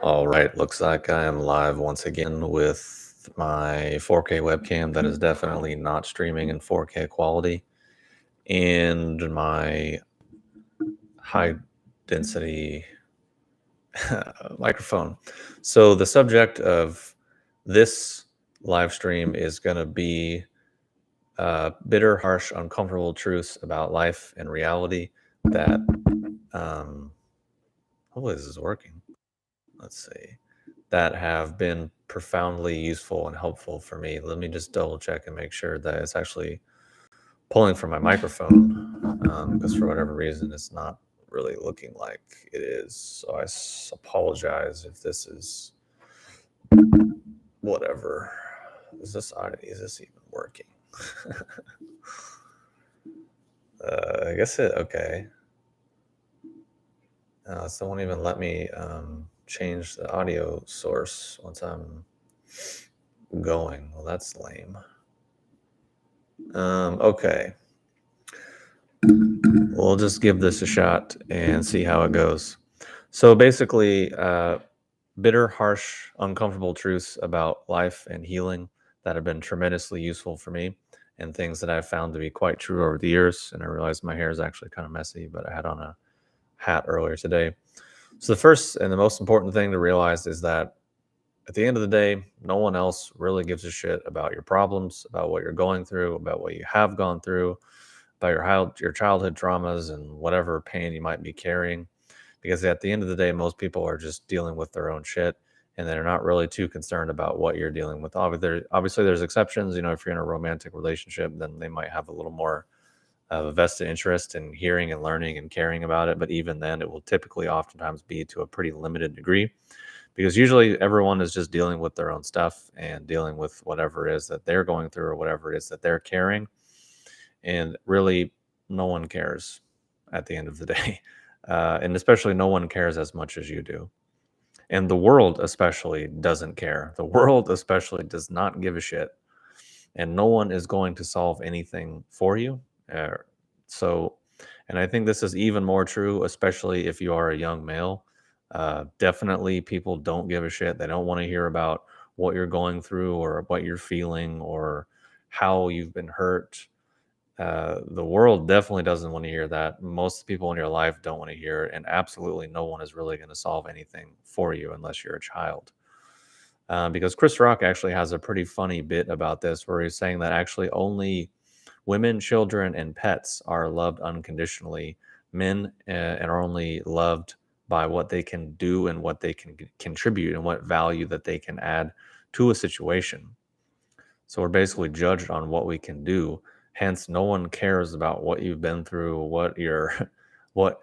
All right, looks like I am live once again with my 4K webcam that is definitely not streaming in 4K quality and my high density microphone. So, the subject of this live stream is going to be bitter, harsh, uncomfortable truths about life and reality that, hopefully, this is working. Let's see, that have been profoundly useful and helpful for me. Let me just double check and make sure that it's actually pulling from my microphone, because for whatever reason, it's not really looking like it is. So I apologize if this is whatever. Is this even working? I guess okay. So it won't even let me change the audio source once I'm going. Well, that's lame. Okay. We'll just give this a shot and see how it goes. So basically, bitter, harsh, uncomfortable truths about life and healing that have been tremendously useful for me, and things that I've found to be quite true over the years. And I realized my hair is actually kind of messy, but I had on a hat earlier today. So the first and the most important thing to realize is that at the end of the day, no one else really gives a shit about your problems, about what you're going through, about what you have gone through, about your childhood traumas and whatever pain you might be carrying. Because at the end of the day, most people are just dealing with their own shit, and they're not really too concerned about what you're dealing with. Obviously, there's exceptions. If you're in a romantic relationship, then they might have a little more of a vested interest in hearing and learning and caring about it. But even then, it will typically oftentimes be to a pretty limited degree, because usually everyone is just dealing with their own stuff and dealing with whatever it is that they're going through or whatever it is that they're carrying. And really, no one cares at the end of the day. And especially, no one cares as much as you do. And the world especially doesn't care. The world especially does not give a shit. And no one is going to solve anything for you. Uh, so, and I think this is even more true, especially if you are a young male. Definitely, people don't give a shit. They don't want to hear about what you're going through or what you're feeling or how you've been hurt. The world definitely doesn't want to hear that. Most people in your life don't want to hear it, and absolutely no one is really going to solve anything for you unless you're a child. Because Chris Rock actually has a pretty funny bit about this, where he's saying that actually only women, children, and pets are loved unconditionally. Men and are only loved by what they can do and what they can contribute and what value that they can add to a situation. So we're basically judged on what we can do. Hence, no one cares about what you've been through, what your, what,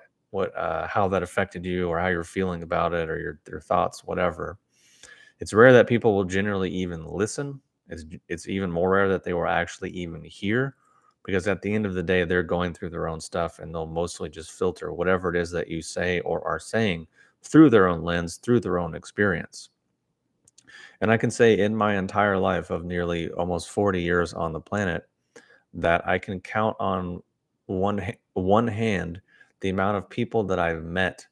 how that affected you, or how you're feeling about it, or your thoughts, whatever. It's rare that people will generally even listen. It's even more rare that they will actually even hear, because at the end of the day, they're going through their own stuff, and they'll mostly just filter whatever it is that you say or are saying through their own lens, through their own experience. And I can say in my entire life of nearly almost 40 years on the planet, that I can count on one hand the amount of people that I've met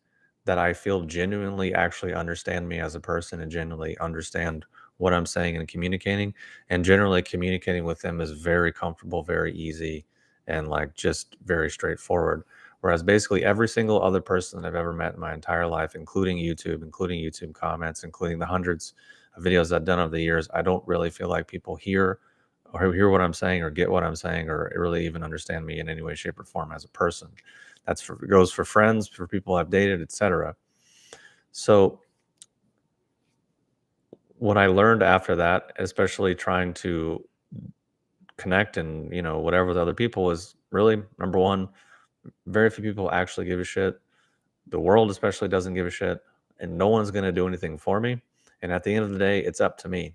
that I feel genuinely actually understand me as a person and genuinely understand what I'm saying and communicating. And generally communicating with them is very comfortable, very easy, and like just very straightforward. Whereas basically every single other person that I've ever met in my entire life, including YouTube comments, including the hundreds of videos I've done over the years, I don't really feel like people hear what I'm saying or get what I'm saying or really even understand me in any way, shape, or form as a person. Goes for friends, for people I've dated, etc. So what I learned after that, especially trying to connect and whatever with other people, is really number one, very few people actually give a shit. The world especially doesn't give a shit, and no one's going to do anything for me. And at the end of the day, it's up to me.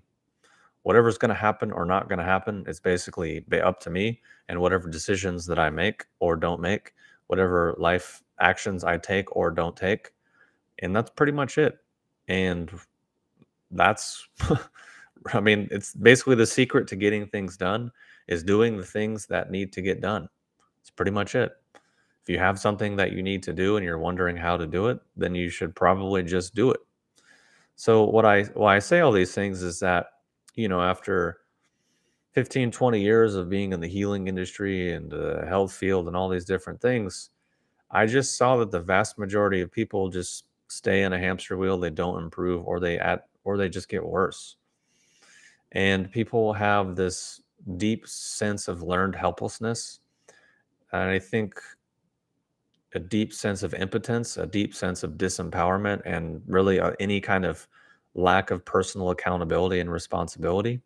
Whatever's going to happen or not going to happen is basically up to me, and whatever decisions that I make or don't make, whatever life actions I take or don't take. And that's pretty much it. And that's, I mean, it's basically the secret to getting things done is doing the things that need to get done. It's pretty much it. If you have something that you need to do and you're wondering how to do it, then you should probably just do it. So why I say all these things is that, after 15, 20 years of being in the healing industry and the health field and all these different things, I just saw that the vast majority of people just stay in a hamster wheel. They don't improve, or they just get worse. And people have this deep sense of learned helplessness. And I think a deep sense of impotence, a deep sense of disempowerment, and really any kind of lack of personal accountability and responsibility.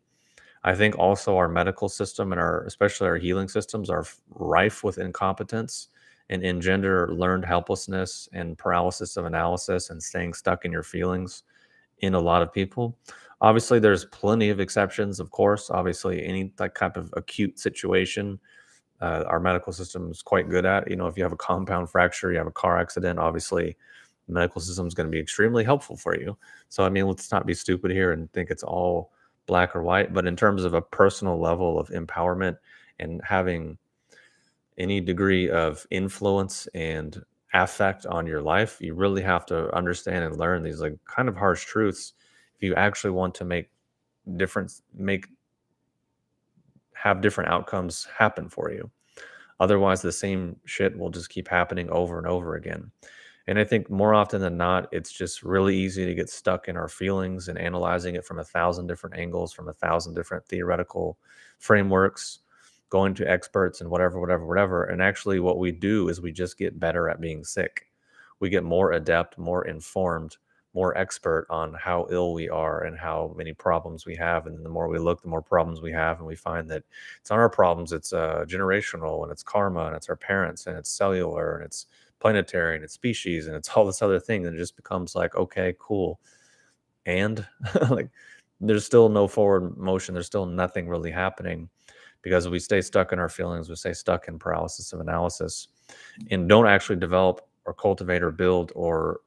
I think also our medical system and especially our healing systems are rife with incompetence and engender learned helplessness and paralysis of analysis and staying stuck in your feelings in a lot of people. Obviously, there's plenty of exceptions, of course. Obviously, any like type of acute situation, our medical system is quite good at. If you have a compound fracture, you have a car accident, obviously, the medical system is going to be extremely helpful for you. So, I mean, let's not be stupid here and think it's all black or white. But in terms of a personal level of empowerment and having any degree of influence and affect on your life, you really have to understand and learn these like kind of harsh truths if you actually want to make have different outcomes happen for you. Otherwise, the same shit will just keep happening over and over again. And I think more often than not, it's just really easy to get stuck in our feelings and analyzing it from a thousand different angles, from a thousand different theoretical frameworks, going to experts and whatever, whatever, whatever. And actually, what we do is we just get better at being sick. We get more adept, more informed, more expert on how ill we are and how many problems we have. And the more we look, the more problems we have. And we find that it's not our problems, it's generational, and it's karma, and it's our parents, and it's cellular, and it's planetary, and it's species, and it's all this other thing. And it just becomes like, okay, cool. And like, there's still no forward motion. There's still nothing really happening because we stay stuck in our feelings. We stay stuck in paralysis of analysis and don't actually develop or cultivate or build or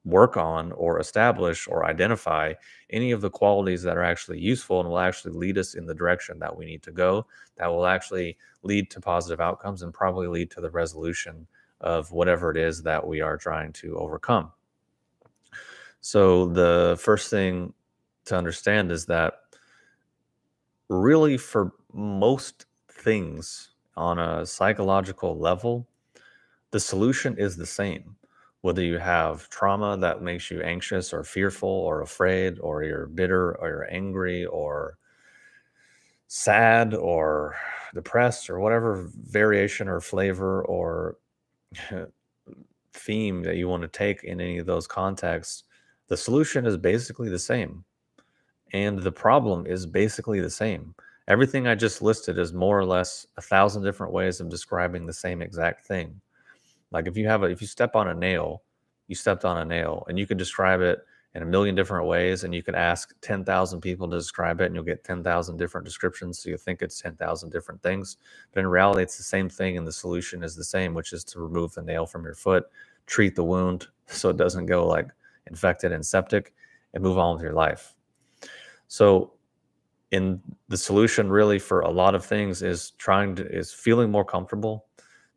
work on or establish or identify any of the qualities that are actually useful and will actually lead us in the direction that we need to go, that will actually lead to positive outcomes and probably lead to the resolution of whatever it is that we are trying to overcome. So, the first thing to understand is that really, for most things on a psychological level, the solution is the same. Whether you have trauma that makes you anxious or fearful or afraid, or you're bitter or you're angry or sad or depressed, or whatever variation or flavor or theme that you want to take in any of those contexts, the solution is basically the same. And the problem is basically the same. Everything I just listed is more or less a thousand different ways of describing the same exact thing. Like if you step on a nail, you stepped on a nail, and you could describe it in a million different ways, and you could ask 10,000 people to describe it, and you'll get 10,000 different descriptions. So you think it's 10,000 different things, but in reality, it's the same thing, and the solution is the same, which is to remove the nail from your foot, treat the wound so it doesn't go like infected and septic, and move on with your life. So in the solution really for a lot of things is feeling more comfortable,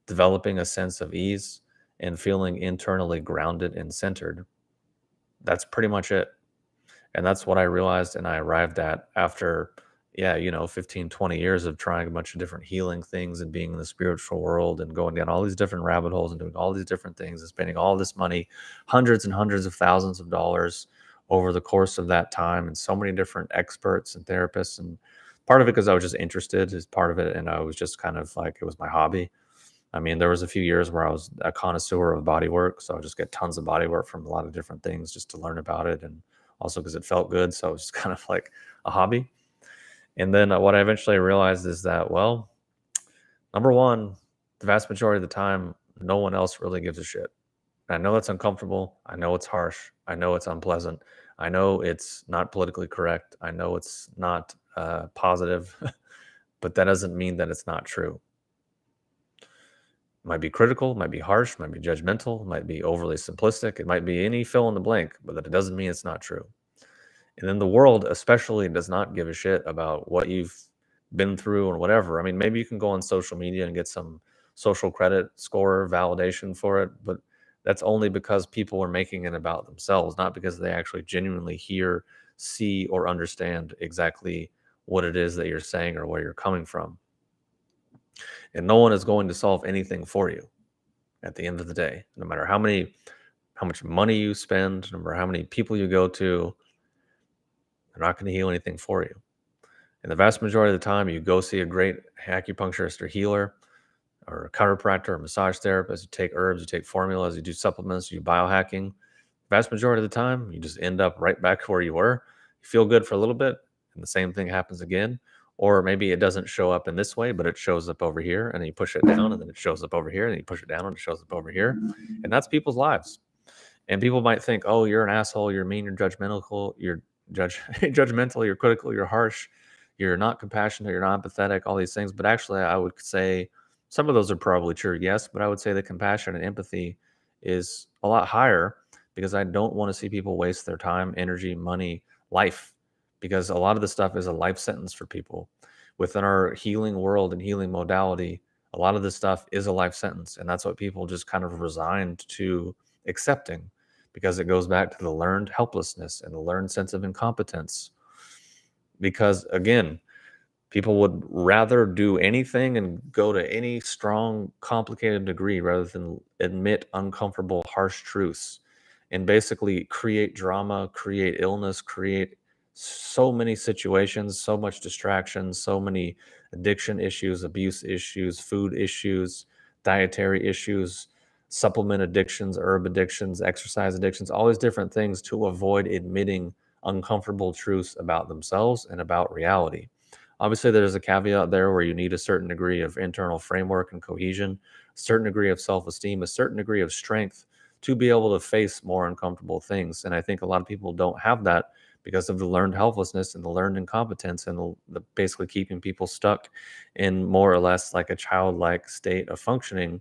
developing a sense of ease, and feeling internally grounded and centered. That's pretty much it. And that's what I realized and I arrived at after, yeah, 15, 20 years of trying a bunch of different healing things and being in the spiritual world and going down all these different rabbit holes and doing all these different things and spending all this money, hundreds and hundreds of thousands of dollars over the course of that time, and so many different experts and therapists. And part of it because I was just interested is part of it. And I was just kind of like, it was my hobby. I mean, there was a few years where I was a connoisseur of body work, so I would just get tons of body work from a lot of different things just to learn about it, and also because it felt good. So it was just kind of like a hobby. And then what I eventually realized is that, well, number one, the vast majority of the time, no one else really gives a shit. And I know that's uncomfortable. I know it's harsh. I know it's unpleasant. I know it's not politically correct. I know it's not positive, but that doesn't mean that it's not true. Might be critical, might be harsh, might be judgmental, might be overly simplistic. It might be any fill in the blank, but that it doesn't mean it's not true. And then the world, especially, does not give a shit about what you've been through or whatever. I mean, maybe you can go on social media and get some social credit score validation for it, but that's only because people are making it about themselves, not because they actually genuinely hear, see, or understand exactly what it is that you're saying or where you're coming from. And no one is going to solve anything for you at the end of the day, no matter how much money you spend, no matter how many people you go to, they're not going to heal anything for you. And the vast majority of the time, you go see a great acupuncturist or healer or a chiropractor or massage therapist, you take herbs, you take formulas, you do supplements, you do biohacking. Vast majority of the time, you just end up right back where you were. You feel good for a little bit, and the same thing happens again. Or maybe it doesn't show up in this way, but it shows up over here, and then you push it down, and then it shows up over here, and then you push it down, and it shows up over here. And that's people's lives. And people might think, "Oh, you're an asshole. You're mean. You're judgmental. You're judgmental. You're critical. You're harsh. You're not compassionate. You're not empathetic." All these things, but actually, I would say some of those are probably true. Yes, but I would say the compassion and empathy is a lot higher because I don't want to see people waste their time, energy, money, life, because a lot of the stuff is a life sentence for people within our healing world and healing modality. A lot of this stuff is a life sentence, and that's what people just kind of resigned to accepting because it goes back to the learned helplessness and the learned sense of incompetence. Because again, people would rather do anything and go to any strong, complicated degree rather than admit uncomfortable, harsh truths and basically create drama, create illness, create so many situations, so much distraction, so many addiction issues, abuse issues, food issues, dietary issues, supplement addictions, herb addictions, exercise addictions, all these different things to avoid admitting uncomfortable truths about themselves and about reality. Obviously, there's a caveat there where you need a certain degree of internal framework and cohesion, a certain degree of self esteem, a certain degree of strength to be able to face more uncomfortable things. And I think a lot of people don't have that because of the learned helplessness and the learned incompetence and the basically keeping people stuck in more or less like a childlike state of functioning.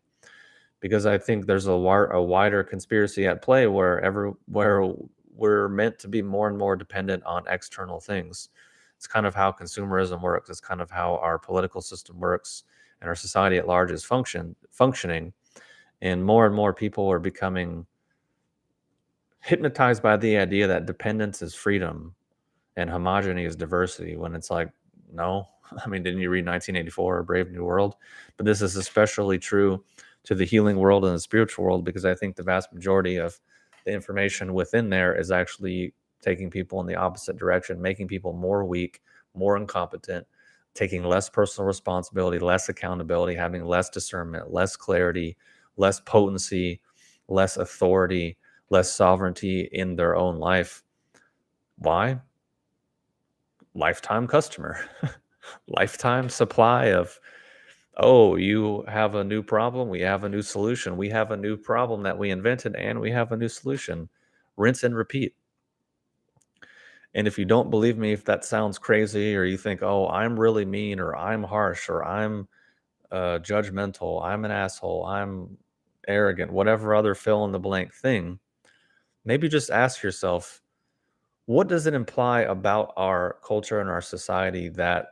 Because I think there's a wider conspiracy at play where we're meant to be more and more dependent on external things. It's kind of how consumerism works. It's kind of how our political system works, and our society at large is functioning. And more people are becoming hypnotized by the idea that dependence is freedom and homogeny is diversity. When it's like, no. I mean, didn't you read 1984 or Brave New World? But this is especially true to the healing world and the spiritual world because I think the vast majority of the information within there is actually taking people in the opposite direction, making people more weak, more incompetent, taking less personal responsibility, less accountability, having less discernment, less clarity, less potency, less authority, less sovereignty in their own life. Why? Lifetime customer, lifetime supply of, oh, you have a new problem, we have a new solution. We have a new problem that we invented, and we have a new solution. Rinse and repeat. And if you don't believe me, if that sounds crazy, or you think, oh, I'm really mean, or I'm harsh, or I'm judgmental, I'm an asshole, I'm arrogant, whatever other fill in the blank thing, maybe just ask yourself, what does it imply about our culture and our society that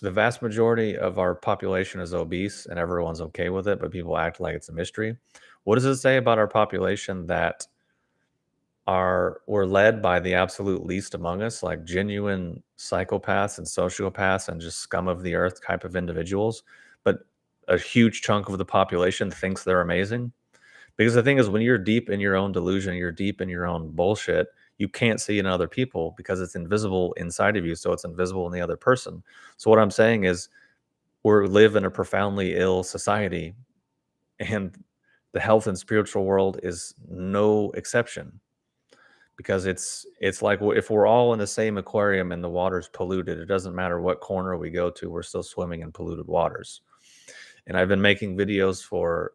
the vast majority of our population is obese and everyone's okay with it, but people act like it's a mystery? What does it say about our population that we're led by the absolute least among us, like genuine psychopaths and sociopaths and just scum of the earth type of individuals, but a huge chunk of the population thinks they're amazing? Because the thing is, when you're deep in your own delusion, you're deep in your own bullshit, you can't see in other people because it's invisible inside of you. So it's invisible in the other person. So what I'm saying is we live in a profoundly ill society, and the health and spiritual world is no exception because it's like if we're all in the same aquarium and the water's polluted, it doesn't matter what corner we go to, we're still swimming in polluted waters. And I've been making videos for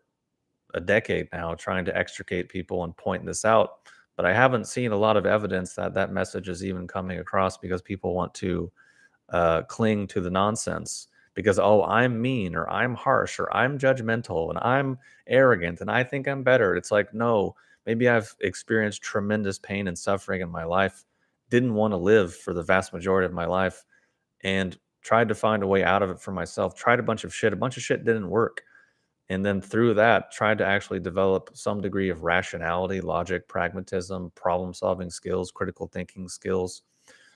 a decade now trying to extricate people and point this out, but I haven't seen a lot of evidence that that message is even coming across because people want to cling to the nonsense because, oh, I'm mean or I'm harsh or I'm judgmental and I'm arrogant and I think I'm better. It's like, no, maybe I've experienced tremendous pain and suffering in my life, didn't want to live for the vast majority of my life, and tried to find a way out of it for myself, tried a bunch of shit didn't work. And then through that, tried to actually develop some degree of rationality, logic, pragmatism, problem solving skills, critical thinking skills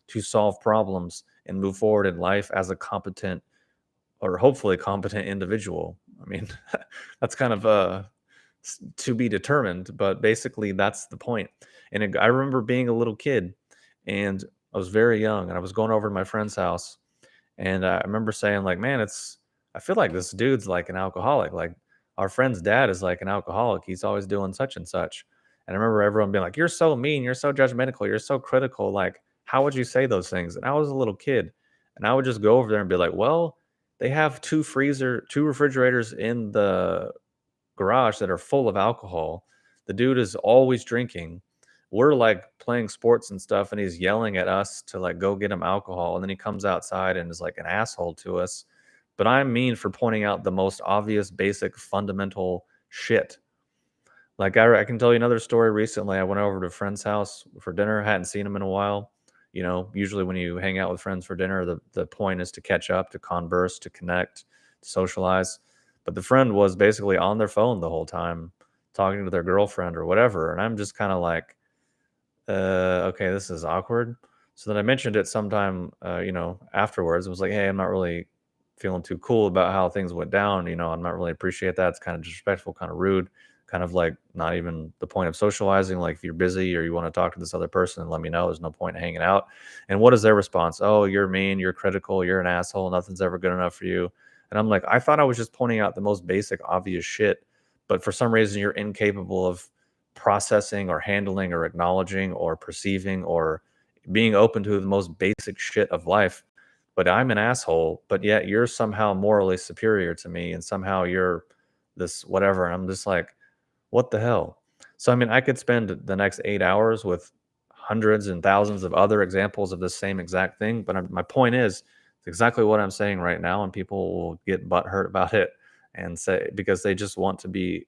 to solve problems and move forward in life as a competent or hopefully competent individual. I mean, that's kind of to be determined, but basically that's the point. And I remember being a little kid and I was very young and I was going over to my friend's house and I remember saying like, "Man, I feel like this dude's like an alcoholic. Like our friend's dad is like an alcoholic. He's always doing such and such." And I remember everyone being like, "You're so mean. You're so judgmental. You're so critical. Like, how would you say those things?" And I was a little kid, and I would just go over there and be like, "Well, they have two refrigerators in the garage that are full of alcohol. The dude is always drinking. We're like playing sports and stuff, and he's yelling at us to like go get him alcohol. And then he comes outside and is like an asshole to us. But I'm mean for pointing out the most obvious, basic, fundamental shit. Like I can tell you another story recently. I went over to a friend's house for dinner. Hadn't seen him in a while. You know, usually when you hang out with friends for dinner, the point is to catch up, to converse, to connect, to socialize. But the friend was basically on their phone the whole time, talking to their girlfriend or whatever. And I'm just kind of like, okay, this is awkward. So then I mentioned it sometime, afterwards. I was like, hey, I'm not really feeling too cool about how things went down. I'm not really appreciate that. It's kind of disrespectful, kind of rude, kind of like not even the point of socializing. Like if you're busy or you want to talk to this other person, let me know. There's no point in hanging out. And what is their response? Oh, you're mean, you're critical, you're an asshole, nothing's ever good enough for you. And I'm like, I thought I was just pointing out the most basic, obvious shit. But for some reason, you're incapable of processing or handling or acknowledging or perceiving or being open to the most basic shit of life. But I'm an asshole, but yet you're somehow morally superior to me and somehow you're this whatever. And I'm just like, what the hell? So, I mean, I could spend the next 8 hours with hundreds and thousands of other examples of the same exact thing. But my point is, it's exactly what I'm saying right now. And people will get butthurt about it and say, because they just want to be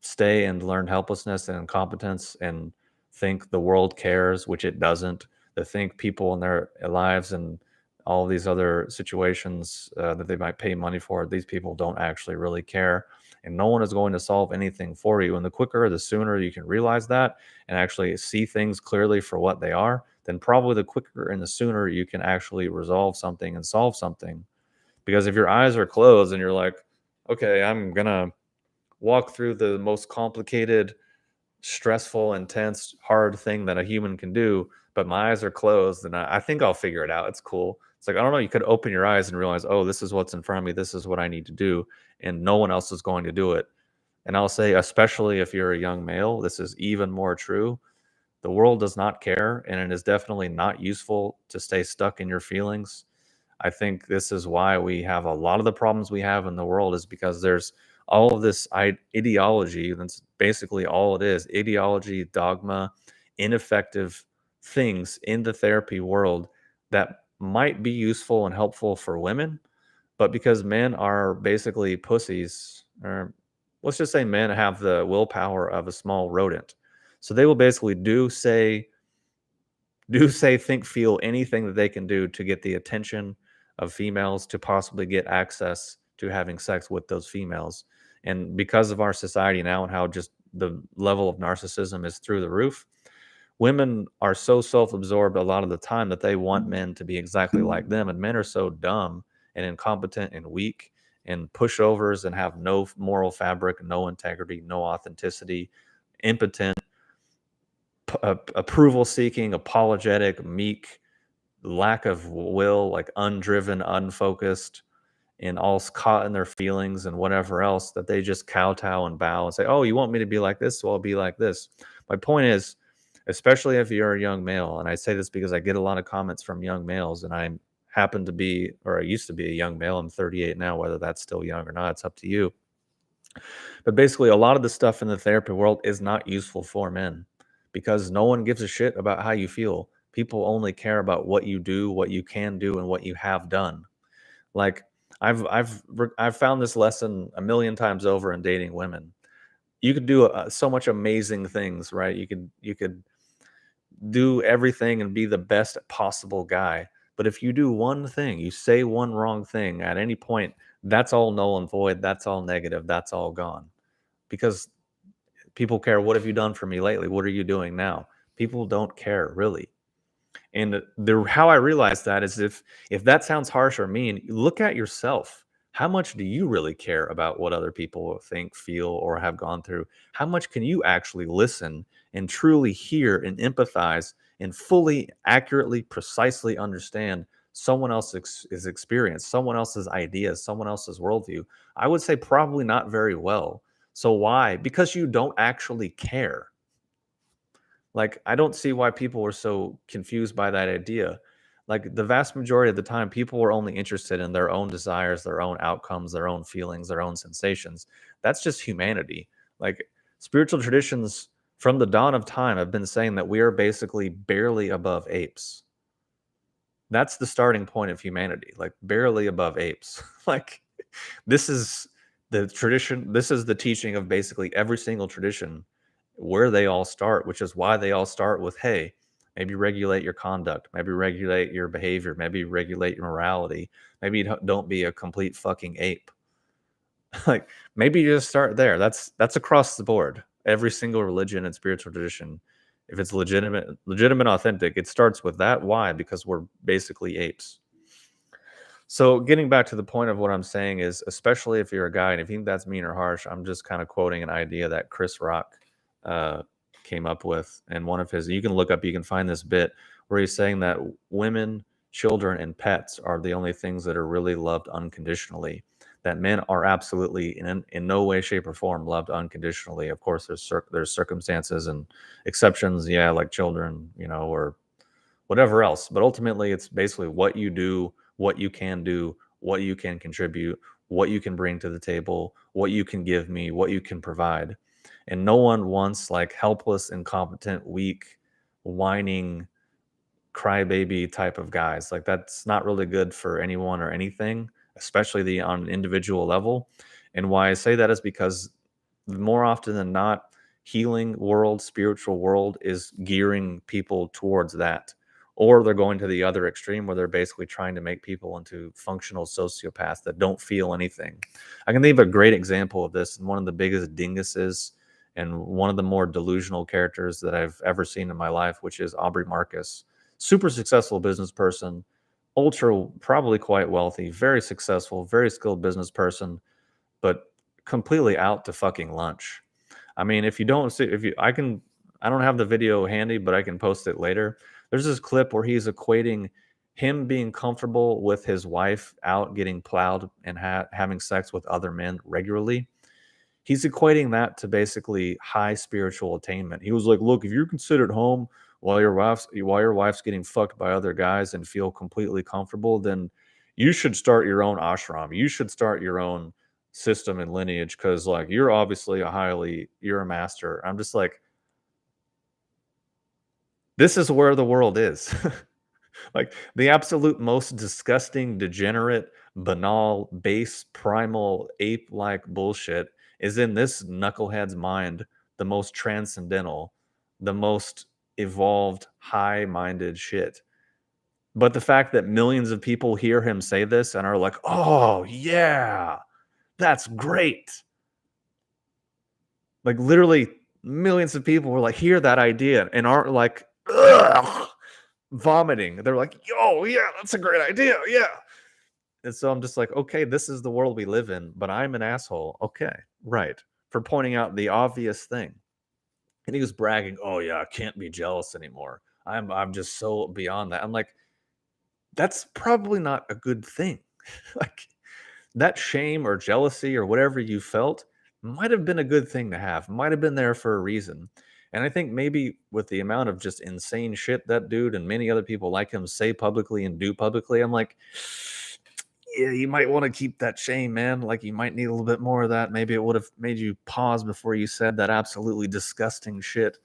stay and learn helplessness and incompetence and think the world cares, which it doesn't. They think people in their lives and all these other situations that they might pay money for, these people don't actually really care. And no one is going to solve anything for you. And the quicker, the sooner you can realize that and actually see things clearly for what they are, then probably the quicker and the sooner you can actually resolve something and solve something. Because if your eyes are closed and you're like, okay, I'm going to walk through the most complicated, stressful, intense, hard thing that a human can do, but my eyes are closed and I think I'll figure it out. It's cool. It's like, I don't know, you could open your eyes and realize, oh, this is what's in front of me. This is what I need to do. And no one else is going to do it. And I'll say, especially if you're a young male, this is even more true. The world does not care, and it is definitely not useful to stay stuck in your feelings. I think this is why we have a lot of the problems we have in the world is because there's all of this ideology. That's basically all it is: ideology, dogma, ineffective things in the therapy world that might be useful and helpful for women, but because men are basically pussies, or let's just say men have the willpower of a small rodent. So they will basically think, feel anything that they can do to get the attention of females to possibly get access to having sex with those females. And because of our society now and how just the level of narcissism is through the roof, women are so self-absorbed a lot of the time that they want men to be exactly like them. And men are so dumb and incompetent and weak and pushovers and have no moral fabric, no integrity, no authenticity, impotent, approval seeking, apologetic, meek, lack of will, like undriven, unfocused, and all caught in their feelings and whatever else, that they just kowtow and bow and say, oh, you want me to be like this? So I'll be like this. My point is, especially if you're a young male, and I say this because I get a lot of comments from young males, and I happen to be, or I used to be a young male. I'm 38 now. Whether that's still young or not, it's up to you. But basically, a lot of the stuff in the therapy world is not useful for men because no one gives a shit about how you feel. People only care about what you do, what you can do, and what you have done. Like I've found this lesson a million times over in dating women. You could do so much amazing things, right? You could do everything and be the best possible guy. But if you do one thing, you say one wrong thing at any point, That's all null and void. That's all negative. That's all gone. Because people care, what have you done for me lately? What are you doing now? People don't care, really. And the how I realize that is, if that sounds harsh or mean, look at yourself. How much do you really care about what other people think, feel, or have gone through? How much can you actually listen and truly hear and empathize and fully, accurately, precisely understand someone else's experience, someone else's ideas, someone else's worldview? I would say probably not very well. So why? Because you don't actually care. Like, I don't see why people were so confused by that idea. Like, the vast majority of the time, people were only interested in their own desires, their own outcomes, their own feelings, their own sensations. That's just humanity. Like, spiritual traditions from the dawn of time have been saying that we are basically barely above apes. That's the starting point of humanity, like barely above apes. Like, this is the tradition, this is the teaching of basically every single tradition where they all start, which is why they all start with, hey, maybe regulate your conduct, maybe regulate your behavior, maybe regulate your morality, maybe don't be a complete fucking ape. Like, maybe you just start there. That's across the board. Every single religion and spiritual tradition, if it's legitimate, authentic, it starts with that. Why? Because we're basically apes. So getting back to the point of what I'm saying is, especially if you're a guy, and if you think that's mean or harsh, I'm just kind of quoting an idea that Chris Rock uh, came up with in one of his. You can look up, you can find this bit where he's saying that women, children, and pets are the only things that are really loved unconditionally. That men are absolutely in no way, shape, or form loved unconditionally. Of course, there's circumstances and exceptions, yeah, like children, or whatever else. But ultimately, it's basically what you do, what you can do, what you can contribute, what you can bring to the table, what you can give me, what you can provide. And no one wants like helpless, incompetent, weak, whining, crybaby type of guys. Like, that's not really good for anyone or anything, especially on an individual level. And why I say that is because more often than not, healing world, spiritual world is gearing people towards that. Or they're going to the other extreme where they're basically trying to make people into functional sociopaths that don't feel anything. I can think of a great example of this, and one of the biggest dinguses and one of the more delusional characters that I've ever seen in my life, which is Aubrey Marcus. Super successful business person, ultra, probably quite wealthy, very successful, very skilled business person, but completely out to fucking lunch. I mean, if you don't see, if you, I don't have the video handy, but I can post it later. There's this clip where he's equating him being comfortable with his wife out getting plowed and having sex with other men regularly. He's equating that to basically high spiritual attainment. He was like, "Look, if you're considered home while your wife's getting fucked by other guys and feel completely comfortable, then you should start your own ashram. You should start your own system and lineage because like you're obviously you're a master." I'm just like, this is where the world is. Like, the absolute most disgusting, degenerate, banal, base, primal, ape-like bullshit is in this knucklehead's mind, the most transcendental, the most evolved, high-minded shit. But the fact that millions of people hear him say this and are like, "Oh, yeah, that's great." Like, literally millions of people were like, hear that idea and aren't like, ugh, vomiting. They're like, "Yo, yeah, that's a great idea. Yeah." And so I'm just like, okay, this is the world we live in, but I'm an asshole. Okay, right. For pointing out the obvious thing. And he was bragging, "Oh yeah, I can't be jealous anymore. I'm just so beyond that." I'm like, that's probably not a good thing. Like, that shame or jealousy or whatever you felt might have been a good thing to have, might have been there for a reason. And I think maybe with the amount of just insane shit that dude and many other people like him say publicly and do publicly, I'm like, yeah, you might want to keep that shame, man. Like, you might need a little bit more of that. Maybe it would have made you pause before you said that absolutely disgusting shit.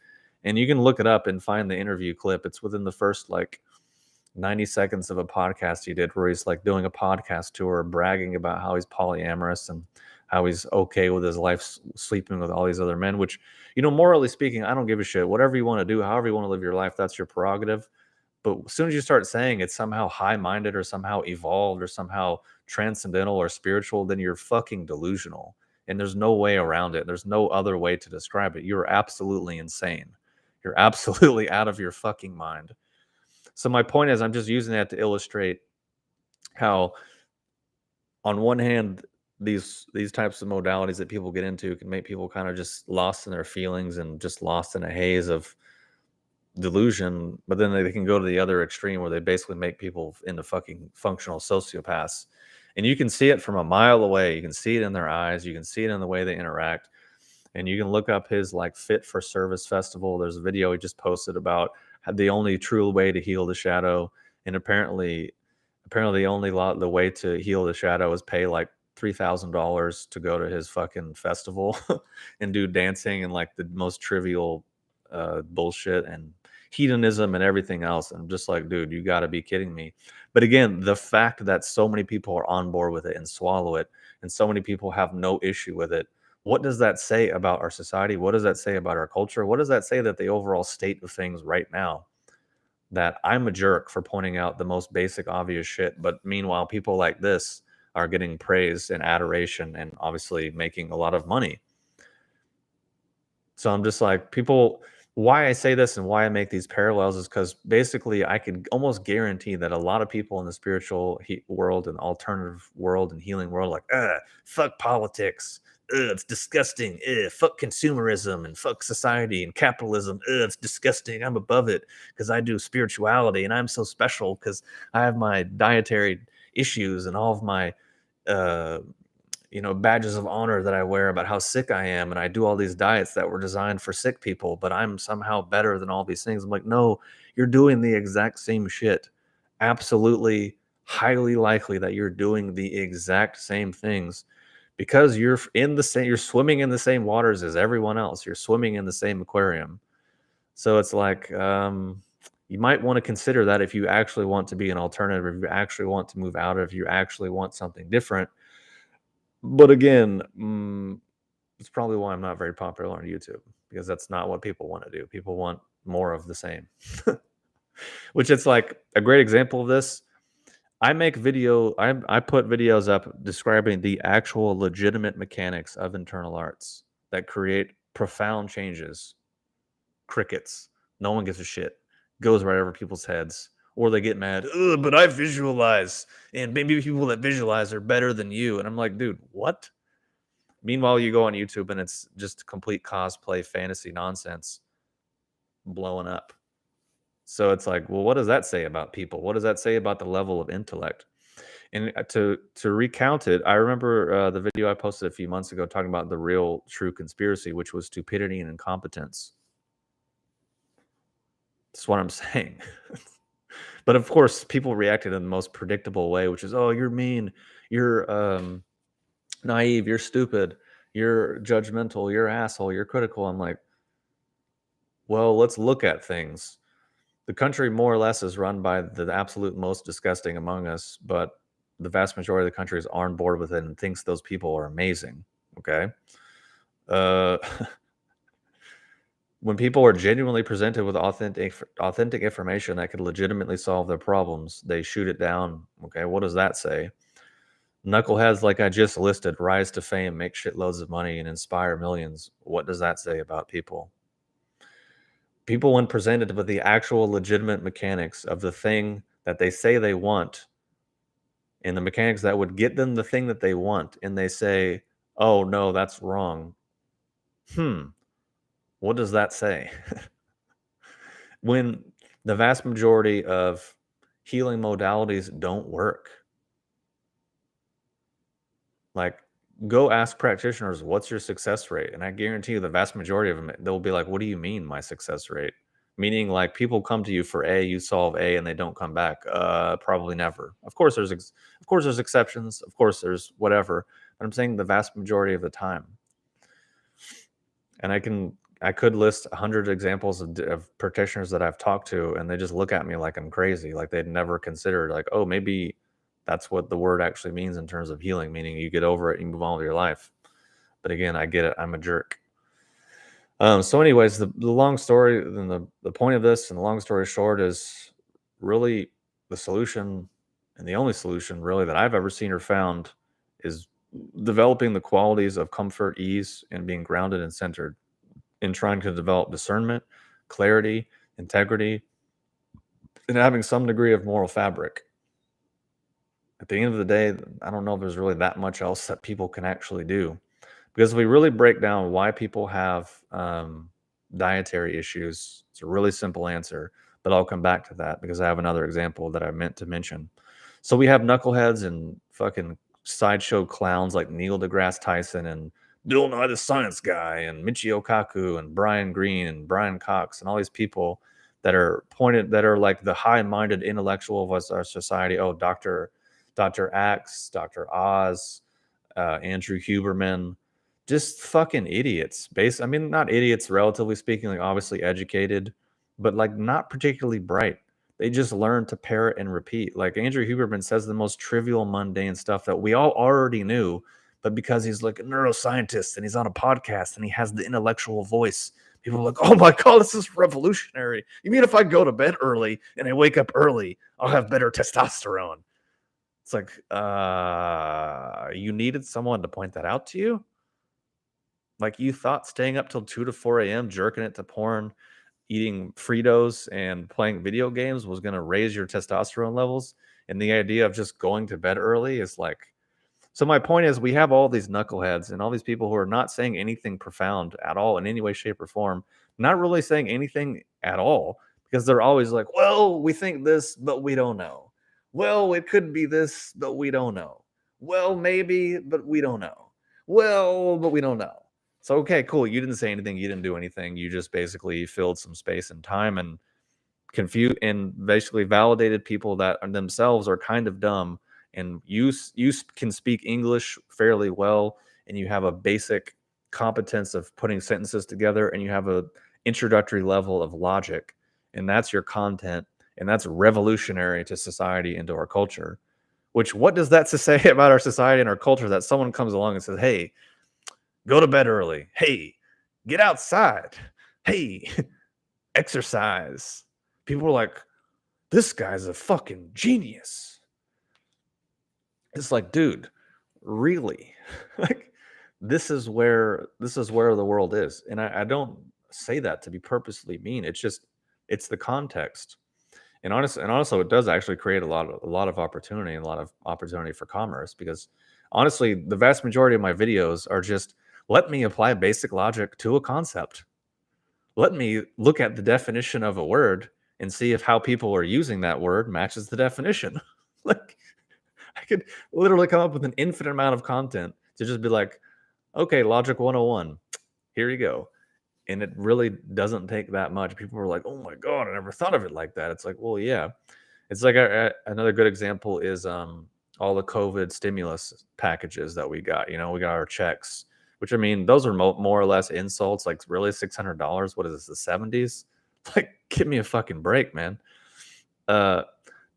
And you can look it up and find the interview clip. It's within the first like 90 seconds of a podcast he did where he's like doing a podcast tour bragging about how he's polyamorous and how he's okay with his life sleeping with all these other men, which, morally speaking, I don't give a shit. Whatever you want to do, however you want to live your life, that's your prerogative. But as soon as you start saying it's somehow high-minded or somehow evolved or somehow transcendental or spiritual, then you're fucking delusional. And there's no way around it. There's no other way to describe it. You're absolutely insane. You're absolutely out of your fucking mind. So my point is, I'm just using that to illustrate how, on one hand, these types of modalities that people get into can make people kind of just lost in their feelings and just lost in a haze of delusion, but then they can go to the other extreme where they basically make people into fucking functional sociopaths. And you can see it from a mile away. You can see it in their eyes. You can see it in the way they interact. And you can look up his like Fit for Service festival. There's a video he just posted about how the only true way to heal the shadow. And apparently the way to heal the shadow is pay like $3,000 to go to his fucking festival and do dancing and like the most trivial bullshit and hedonism and everything else. And I'm just like, dude, you got to be kidding me. But again, the fact that so many people are on board with it and swallow it, and so many people have no issue with it, what does that say about our society? What does that say about our culture? What does that say that the overall state of things right now? That I'm a jerk for pointing out the most basic, obvious shit. But meanwhile, people like this are getting praise and adoration and obviously making a lot of money. So I'm just like, people, why I say this and why I make these parallels is because basically I could almost guarantee that a lot of people in the spiritual world and alternative world and healing world, like, fuck politics. It's disgusting. Fuck consumerism and fuck society and capitalism. It's disgusting. I'm above it because I do spirituality and I'm so special because I have my dietary issues and all of my uh, badges of honor that I wear about how sick I am, and I do all these diets that were designed for sick people, but I'm somehow better than all these things. I'm like, no, you're doing the exact same shit. Absolutely, highly likely that you're doing the exact same things because you're swimming in the same waters as everyone else. You're swimming in the same aquarium. So it's like, you might want to consider that if you actually want to be an alternative, if you actually want to move out, if you actually want something different. But again, it's probably why I'm not very popular on YouTube, because that's not what people want to do. People want more of the same. Which, it's like a great example of this. I put videos up describing the actual legitimate mechanics of internal arts that create profound changes. Crickets. No one gives a shit. Goes right over people's heads. Or they get mad. Ugh, but I visualize. And maybe people that visualize are better than you. And I'm like, dude, what? Meanwhile, you go on YouTube and it's just complete cosplay fantasy nonsense blowing up. So it's like, well, what does that say about people? What does that say about the level of intellect? And to recount it, I remember the video I posted a few months ago talking about the real true conspiracy, which was stupidity and incompetence. That's what I'm saying. But of course, people reacted in the most predictable way, which is, oh, you're mean, you're naive, you're stupid, you're judgmental, you're asshole, you're critical. I'm like, well, let's look at things. The country more or less is run by the absolute most disgusting among us, but the vast majority of the country is on board with it and thinks those people are amazing. Okay. Uh, when people are genuinely presented with authentic information that could legitimately solve their problems, they shoot it down. Okay. What does that say? Knuckleheads like I just listed rise to fame, make shitloads of money, and inspire millions. What does that say about people? People, when presented with the actual legitimate mechanics of the thing that they say they want and the mechanics that would get them the thing that they want, and they say, oh, no, that's wrong. What does that say? When the vast majority of healing modalities don't work. Like, go ask practitioners, what's your success rate? And I guarantee you the vast majority of them, they'll be like, what do you mean my success rate? Meaning, like, people come to you for A, you solve A, and they don't come back. Probably never. Of course, there's exceptions. Of course, there's whatever. But I'm saying the vast majority of the time. And I could list 100 examples of practitioners that I've talked to, and they just look at me like I'm crazy, like they'd never considered, like, oh, maybe that's what the word actually means in terms of healing, meaning you get over it, you move on with your life. But again, I get it. I'm a jerk. So anyways, the long story and the point of this and the long story short is really the solution, and the only solution really that I've ever seen or found, is developing the qualities of comfort, ease, and being grounded and centered in trying to develop discernment, clarity, integrity, and having some degree of moral fabric. At the end of the day, I don't know if there's really that much else that people can actually do. Because if we really break down why people have dietary issues, it's a really simple answer, but I'll come back to that because I have another example that I meant to mention. So we have knuckleheads and fucking sideshow clowns like Neil deGrasse Tyson and Bill Nye the Science Guy and Michio Kaku and Brian Greene and Brian Cox and all these people that are like the high-minded intellectual of our society. Oh, Dr. Axe, Dr. Oz, Andrew Huberman, just fucking idiots. I mean, not idiots, relatively speaking, like obviously educated, but like not particularly bright. They just learn to parrot and repeat. Like Andrew Huberman says the most trivial, mundane stuff that we all already knew, but because he's like a neuroscientist and he's on a podcast and he has the intellectual voice, people are like, oh my God, this is revolutionary. You mean if I go to bed early and I wake up early, I'll have better testosterone? It's like, you needed someone to point that out to you? Like you thought staying up till 2 to 4 a.m., jerking it to porn, eating Fritos, and playing video games was gonna raise your testosterone levels, and the idea of just going to bed early is like, so my point is we have all these knuckleheads and all these people who are not saying anything profound at all in any way, shape, or form, not really saying anything at all, because they're always like, well, we think this, but we don't know. Well, it could be this, but we don't know. Well, maybe, but we don't know. Well, but we don't know. So, okay, cool. You didn't say anything. You didn't do anything. You just basically filled some space and time and confused and basically validated people that are themselves are kind of dumb, and can speak English fairly well, and you have a basic competence of putting sentences together, and you have a introductory level of logic, and that's your content, and that's revolutionary to society and to our culture. Which, what does that to say about our society and our culture that someone comes along and says, hey, go to bed early, hey, get outside, hey, exercise? People are like, this guy's a fucking genius. It's like, dude, really? Like, this is where the world is. And I don't say that to be purposely mean. It's the context. And also it does actually create a lot of opportunity and a lot of opportunity for commerce, because honestly, the vast majority of my videos are just, let me apply basic logic to a concept. Let me look at the definition of a word and see if how people are using that word matches the definition. Like, I could literally come up with an infinite amount of content to just be like, okay, logic 101, here you go. And it really doesn't take that much. People are like, oh my God, I never thought of it like that. It's like, well, yeah. It's like another good example is all the COVID stimulus packages that we got. We got our checks, which, I mean, those are more or less insults. Like, really, $600? What is this, the 70s? Like, give me a fucking break, man.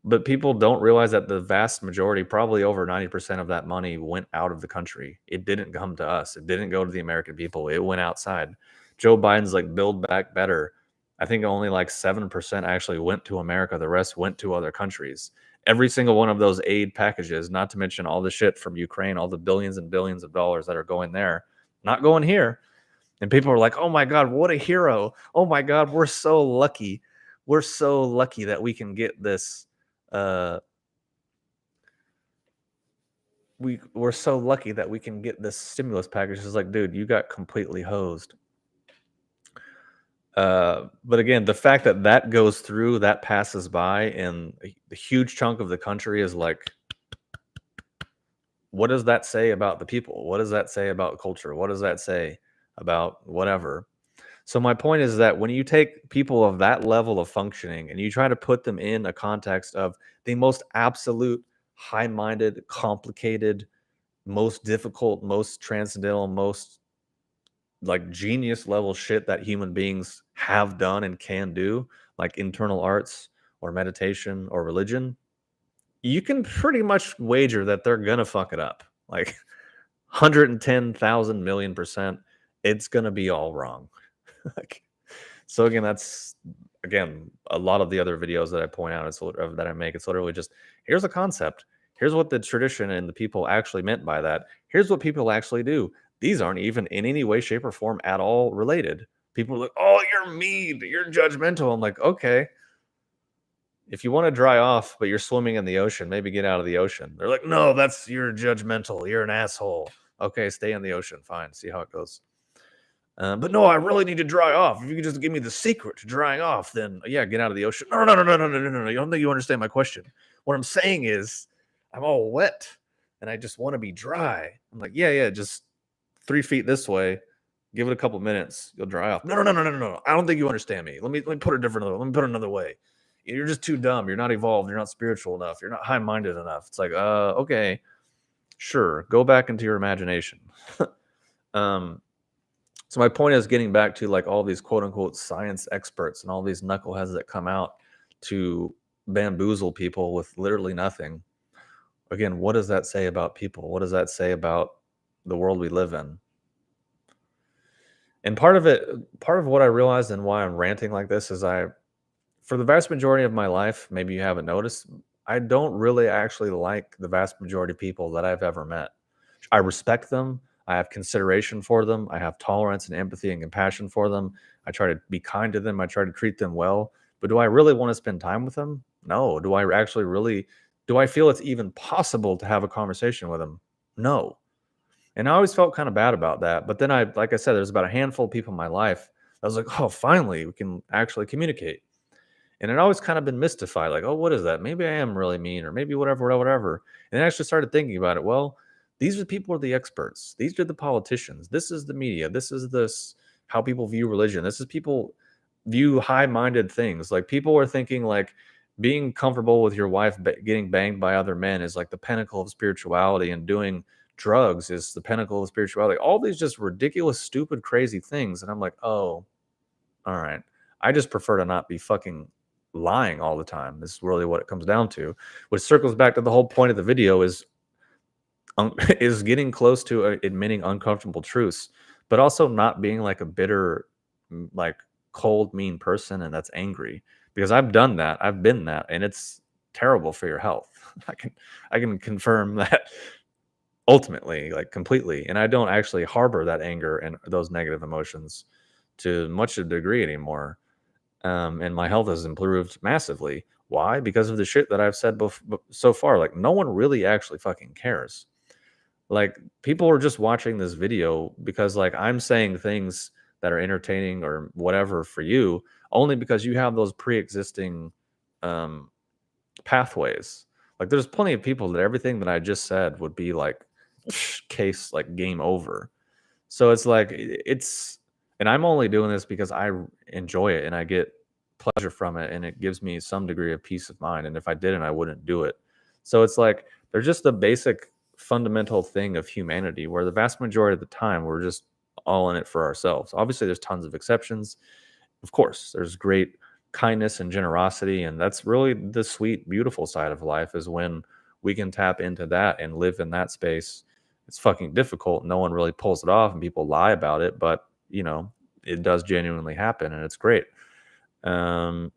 But people don't realize that the vast majority, probably over 90% of that money, went out of the country. It didn't come to us. It didn't go to the American people. It went outside. Joe Biden's like, build back better. I think only like 7% actually went to America. The rest went to other countries. Every single one of those aid packages, not to mention all the shit from Ukraine, all the billions and billions of dollars that are going there, not going here. And people are like, oh my God, what a hero. Oh my God, we're so lucky. We're so lucky that we can get this. We're so lucky that we can get this stimulus package. It's like, dude, you got completely hosed. But again, the fact that that goes through, that passes by, and a huge chunk of the country is like, what does that say about the people? What does that say about culture? What does that say about whatever? So my point is that when you take people of that level of functioning and you try to put them in a context of the most absolute, high-minded, complicated, most difficult, most transcendental, most like genius level shit that human beings have done and can do, like internal arts or meditation or religion, you can pretty much wager that they're gonna fuck it up. Like 110,000 million percent, it's gonna be all wrong. Like, so again, that's again, a lot of the other videos that I point out, that I make, it's literally just, here's a concept. Here's what the tradition and the people actually meant by that. Here's what people actually do. These aren't even in any way, shape, or form at all related. People are like, oh, you're mean, you're judgmental. I'm like, okay, if you want to dry off, but you're swimming in the ocean, maybe get out of the ocean. They're like, no, you're judgmental. You're an asshole. Okay, stay in the ocean. Fine. See how it goes. But no, I really need to dry off. If you could just give me the secret to drying off, then yeah, get out of the ocean. No, no, no, no, no, no, no, no, no. You don't think you understand my question. What I'm saying is, I'm all wet and I just want to be dry. I'm like, yeah, yeah, just 3 feet this way. Give it a couple minutes. You'll dry off. No, no, no, no, no, no, no. I don't think you understand me. Let me put it different. Let me put it another way. You're just too dumb. You're not evolved. You're not spiritual enough. You're not high-minded enough. It's like, okay, sure. Go back into your imagination. um, so my point is getting back to like all these quote unquote science experts and all these knuckleheads that come out to bamboozle people with literally nothing. Again, what does that say about people? What does that say about the world we live in? And part of what I realized and why I'm ranting like this is for the vast majority of my life, maybe you haven't noticed, I don't really actually like the vast majority of people that I've ever met. I respect them. I have consideration for them. I have tolerance and empathy and compassion for them. I try to be kind to them. I try to treat them well. But do I really want to spend time with them? No. Do I feel it's even possible to have a conversation with them? No. And I always felt kind of bad about that. But then like I said, there's about a handful of people in my life. I was like, oh, finally, we can actually communicate. And it always kind of been mystified, like, oh, what is that? Maybe I am really mean, or maybe whatever, whatever. And I actually started thinking about it. Well, these are the people are the experts. These are the politicians. This is the media. This how people view religion. This is people view high-minded things. Like people are thinking like being comfortable with your wife getting banged by other men is like the pinnacle of spirituality, and doing drugs is the pinnacle of spirituality. All these just ridiculous, stupid, crazy things. And I'm like, oh, all right. I just prefer to not be fucking lying all the time. This is really what it comes down to. Which circles back to the whole point of the video is getting close to admitting uncomfortable truths, but also not being like a bitter, like cold, mean person, and that's angry. Because I've done that. I've been that, and it's terrible for your health. I can confirm that ultimately, like completely. And I don't actually harbor that anger and those negative emotions to much of a degree anymore. And my health has improved massively. Why? Because of the shit that I've said so far. Like, no one really actually fucking cares. Like, people are just watching this video because, like, I'm saying things that are entertaining or whatever for you, only because you have those pre-existing um, pathways. Like, there's plenty of people that everything that I just said would be like, case, like, game over. So it's like and I'm only doing this because I enjoy it and I get pleasure from it, and it gives me some degree of peace of mind. And if I didn't, I wouldn't do it. So it's like there's just the basic fundamental thing of humanity where the vast majority of the time we're just all in it for ourselves. Obviously, there's tons of exceptions. Of course, there's great kindness and generosity, and that's really the sweet, beautiful side of life is when we can tap into that and live in that space. It's fucking difficult. No one really pulls it off, and people lie about it, but it does genuinely happen, and it's great. Um,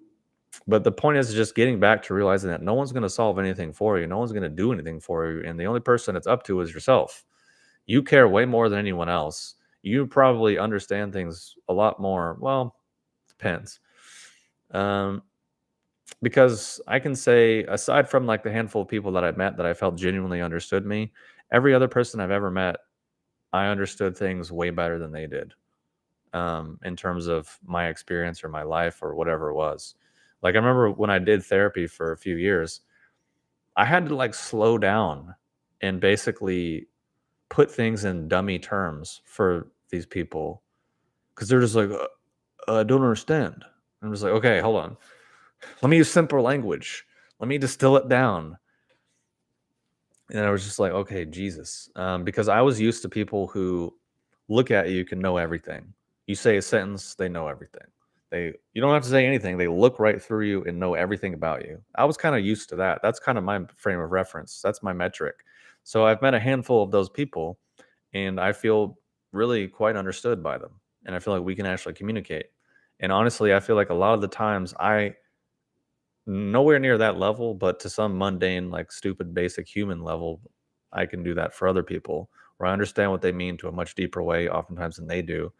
but the point is just getting back to realizing that no one's going to solve anything for you. No one's going to do anything for you. And the only person it's up to is yourself. You care way more than anyone else. You probably understand things a lot more. Well, depends. Um, because I can say, aside from like the handful of people that I've met that I felt genuinely understood me, every other person I've ever met, I understood things way better than they did. In terms of my experience or my life or whatever it was. Like I remember when I did therapy for a few years, I had to like slow down and basically put things in dummy terms for these people because they're just like, I don't understand. I'm just like, okay, hold on. Let me use simpler language. Let me distill it down. And I was just like, okay, Jesus. Because I was used to people who look at you can know everything. You say a sentence, they know everything. You don't have to say anything. They look right through you and know everything about you. I was kind of used to that. That's kind of my frame of reference. That's my metric. So I've met a handful of those people, and I feel really quite understood by them. And I feel like we can actually communicate. And honestly, I feel like a lot of the times I nowhere near that level, but to some mundane, like stupid, basic human level, I can do that for other people, where I understand what they mean to a much deeper way, oftentimes than they do.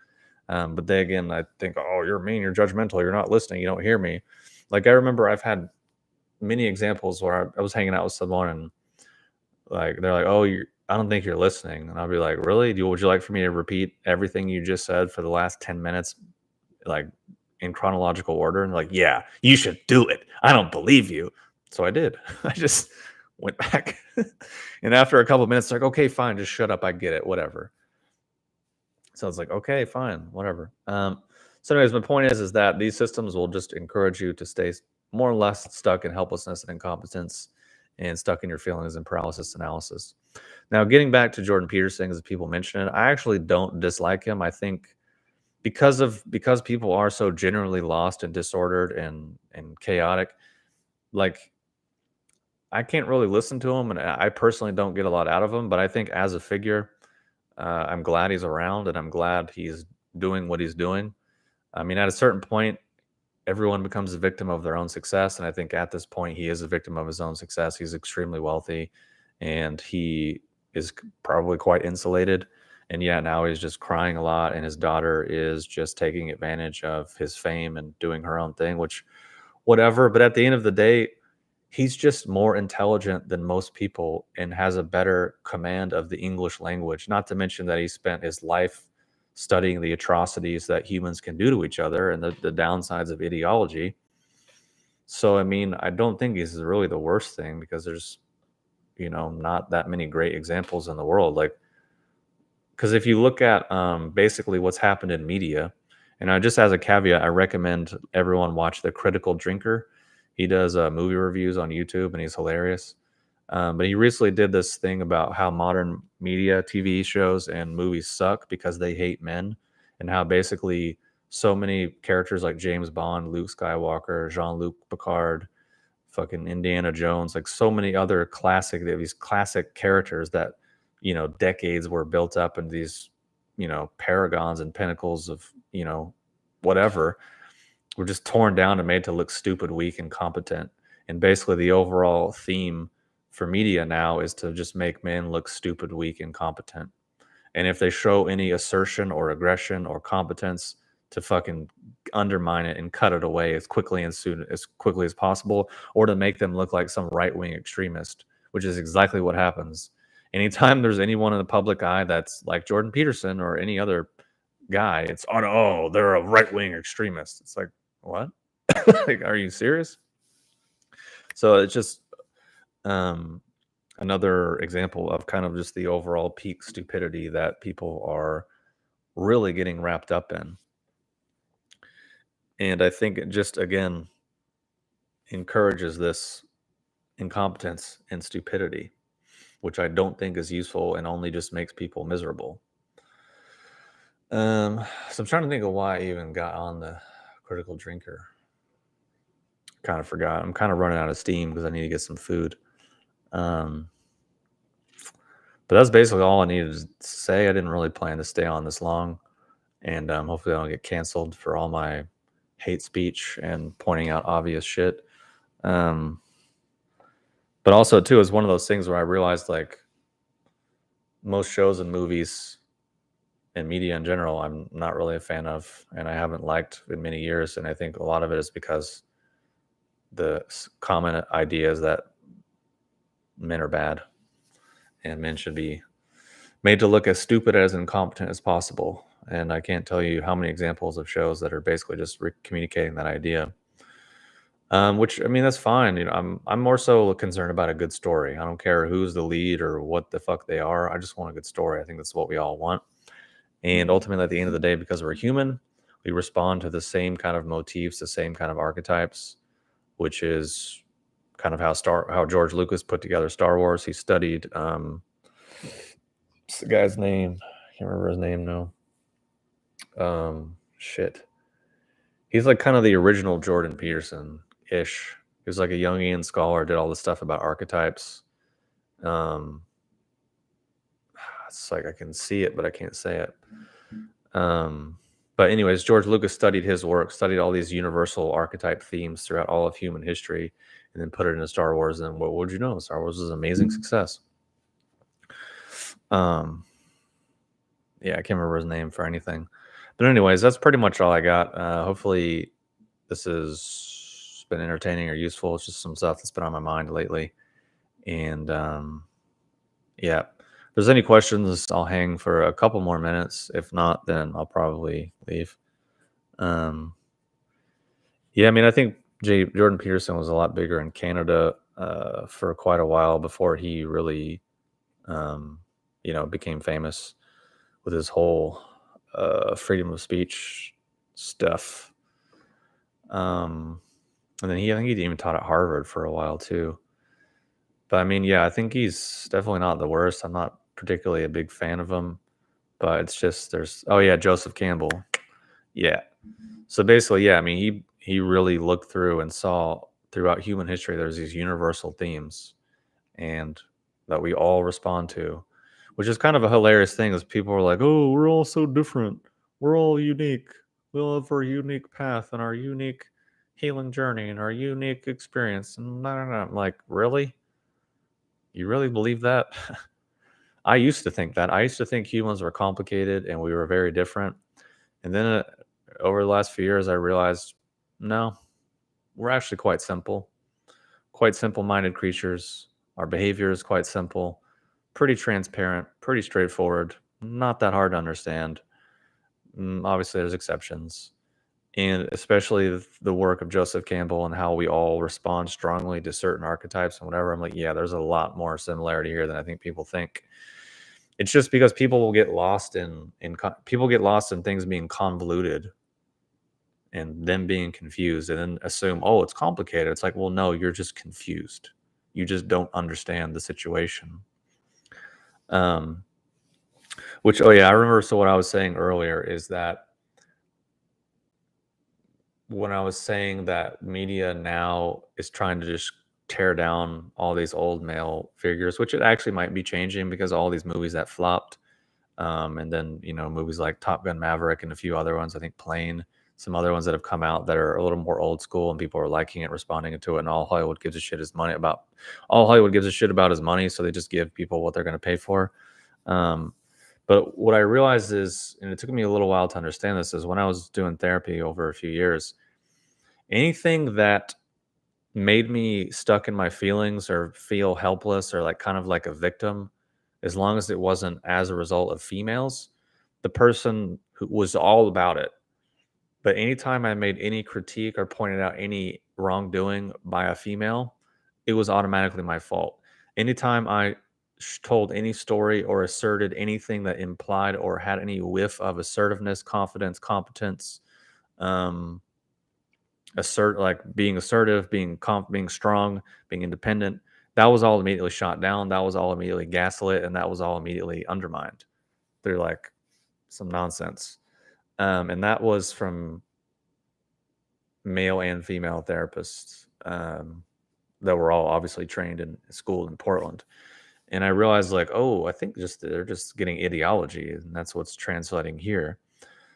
But they again, I think, oh, you're mean, you're judgmental, you're not listening, you don't hear me. Like I remember I've had many examples where I was hanging out with someone and like they're like, "Oh, I don't think you're listening," and I'll be like, "Really? Would you like for me to repeat everything you just said for the last 10 minutes, like in chronological order?" And like, "Yeah, you should do it. I don't believe you." So I did. I just went back, and after a couple of minutes, like, "Okay, fine, just shut up. I get it. Whatever." So it's like, okay, fine, whatever. So, anyways, my point is that these systems will just encourage you to stay more or less stuck in helplessness and incompetence, and stuck in your feelings and paralysis analysis. Now, getting back to Jordan Peterson, as people mention it, I actually don't dislike him. I think because people are so generally lost and disordered and chaotic, like I can't really listen to him, and I personally don't get a lot out of him. But I think as a figure, I'm glad he's around, and I'm glad he's doing what he's doing. I mean, at a certain point, everyone becomes a victim of their own success, and I think at this point, he is a victim of his own success. He's extremely wealthy, and he is probably quite insulated. And yeah, now he's just crying a lot, and his daughter is just taking advantage of his fame and doing her own thing, which whatever. But at the end of the day, he's just more intelligent than most people and has a better command of the English language. Not to mention that he spent his life studying the atrocities that humans can do to each other and the downsides of ideology. So, I mean, I don't think he's really the worst thing because there's, not that many great examples in the world. Like, because if you look at basically what's happened in media, and just as a caveat, I recommend everyone watch The Critical Drinker. He does movie reviews on YouTube, and he's hilarious. But he recently did this thing about how modern media, TV shows, and movies suck because they hate men, and how basically so many characters like James Bond, Luke Skywalker, Jean-Luc Picard, fucking Indiana Jones, like so many other these classic characters that, decades were built up in these, paragons and pinnacles of, whatever, were just torn down and made to look stupid, weak, and competent. And basically the overall theme for media now is to just make men look stupid, weak, and competent. And if they show any assertion or aggression or competence, to fucking undermine it and cut it away as quickly as possible, or to make them look like some right wing extremist, which is exactly what happens. Anytime there's anyone in the public eye that's like Jordan Peterson or any other guy, it's oh, they're a right wing extremist. It's like, what? Like, are you serious? So it's just um another example of kind of just the overall peak stupidity that people are really getting wrapped up in. And I think it just again encourages this incompetence and stupidity, which I don't think is useful and only just makes people miserable. So I'm trying to think of why I even got on the critical drinker. Kind of forgot. I'm kind of running out of steam because I need to get some food. Um, but that's basically all I needed to say. I didn't really plan to stay on this long, and hopefully I don't get canceled for all my hate speech and pointing out obvious shit. Um, but also too, it's one of those things where I realized like most shows and movies and media in general, I'm not really a fan of, and I haven't liked in many years. And I think a lot of it is because the common idea is that men are bad and men should be made to look as stupid as incompetent as possible. And I can't tell you how many examples of shows that are basically just communicating that idea. Which I mean, that's fine. I'm more so concerned about a good story. I don't care who's the lead or what the fuck they are. I just want a good story. I think that's what we all want. And ultimately, at the end of the day, because we're human, we respond to the same kind of motifs, the same kind of archetypes, which is kind of how George Lucas put together Star Wars. He studied what's the guy's name? I can't remember his name now. Shit. He's like kind of the original Jordan Peterson ish. He was like a Jungian scholar, did all this stuff about archetypes. Um, it's like I can see it, but I can't say it. But anyways, George Lucas studied his work, studied all these universal archetype themes throughout all of human history, and then put it into Star Wars. And what would you know? Star Wars was an amazing success. Yeah, I can't remember his name for anything. But anyways, that's pretty much all I got. Hopefully this has been entertaining or useful. It's just some stuff that's been on my mind lately. And yeah, if there's any questions, I'll hang for a couple more minutes. If not, then I'll probably leave. Yeah, I mean, I think Jordan Peterson was a lot bigger in Canada for quite a while before he really, became famous with his whole freedom of speech stuff. And then I think he even taught at Harvard for a while too. But I mean, yeah, I think he's definitely not the worst. I'm not particularly a big fan of him, but it's just oh yeah, Joseph Campbell. Yeah. So basically, yeah, I mean, he really looked through and saw throughout human history there's these universal themes and that we all respond to, which is kind of a hilarious thing is people are like, "Oh, we're all so different. We're all unique. We all have our unique path and our unique healing journey and our unique experience." And no, no, no. I'm like, really? You really believe that? I used to think that. I used to think humans were complicated and we were very different. And then over the last few years, I realized, no, we're actually quite simple-minded creatures. Our behavior is quite simple, pretty transparent, pretty straightforward, not that hard to understand. Obviously, there's exceptions, and especially the work of Joseph Campbell and how we all respond strongly to certain archetypes and whatever. I'm like, yeah, there's a lot more similarity here than I think people think. It's just because people will get lost people get lost in things being convoluted and them being confused and then assume, oh, it's complicated. It's like, well, no, you're just confused. You just don't understand the situation. Um, which, oh yeah, I remember. So what I was saying earlier is that when I was saying that media now is trying to just tear down all these old male figures, which it actually might be changing because all these movies that flopped, and then movies like Top Gun Maverick and a few other ones, I think Plane, some other ones that have come out that are a little more old school and people are liking it, responding to it, and all Hollywood gives a shit about is money, so they just give people what they're going to pay for. But what I realized is, and it took me a little while to understand this, is when I was doing therapy over a few years, anything that made me stuck in my feelings or feel helpless or like kind of like a victim, as long as it wasn't as a result of females, the person who was all about it. But anytime I made any critique or pointed out any wrongdoing by a female, it was automatically my fault. Anytime I told any story or asserted anything that implied or had any whiff of assertiveness, confidence, competence, um, like being assertive, being strong, being independent, that was all immediately shot down. That was all immediately gaslit, and that was all immediately undermined through like some nonsense. And that was from male and female therapists that were all obviously trained in school in Portland. And I realized like, oh, I think they're just getting ideology, and that's what's translating here.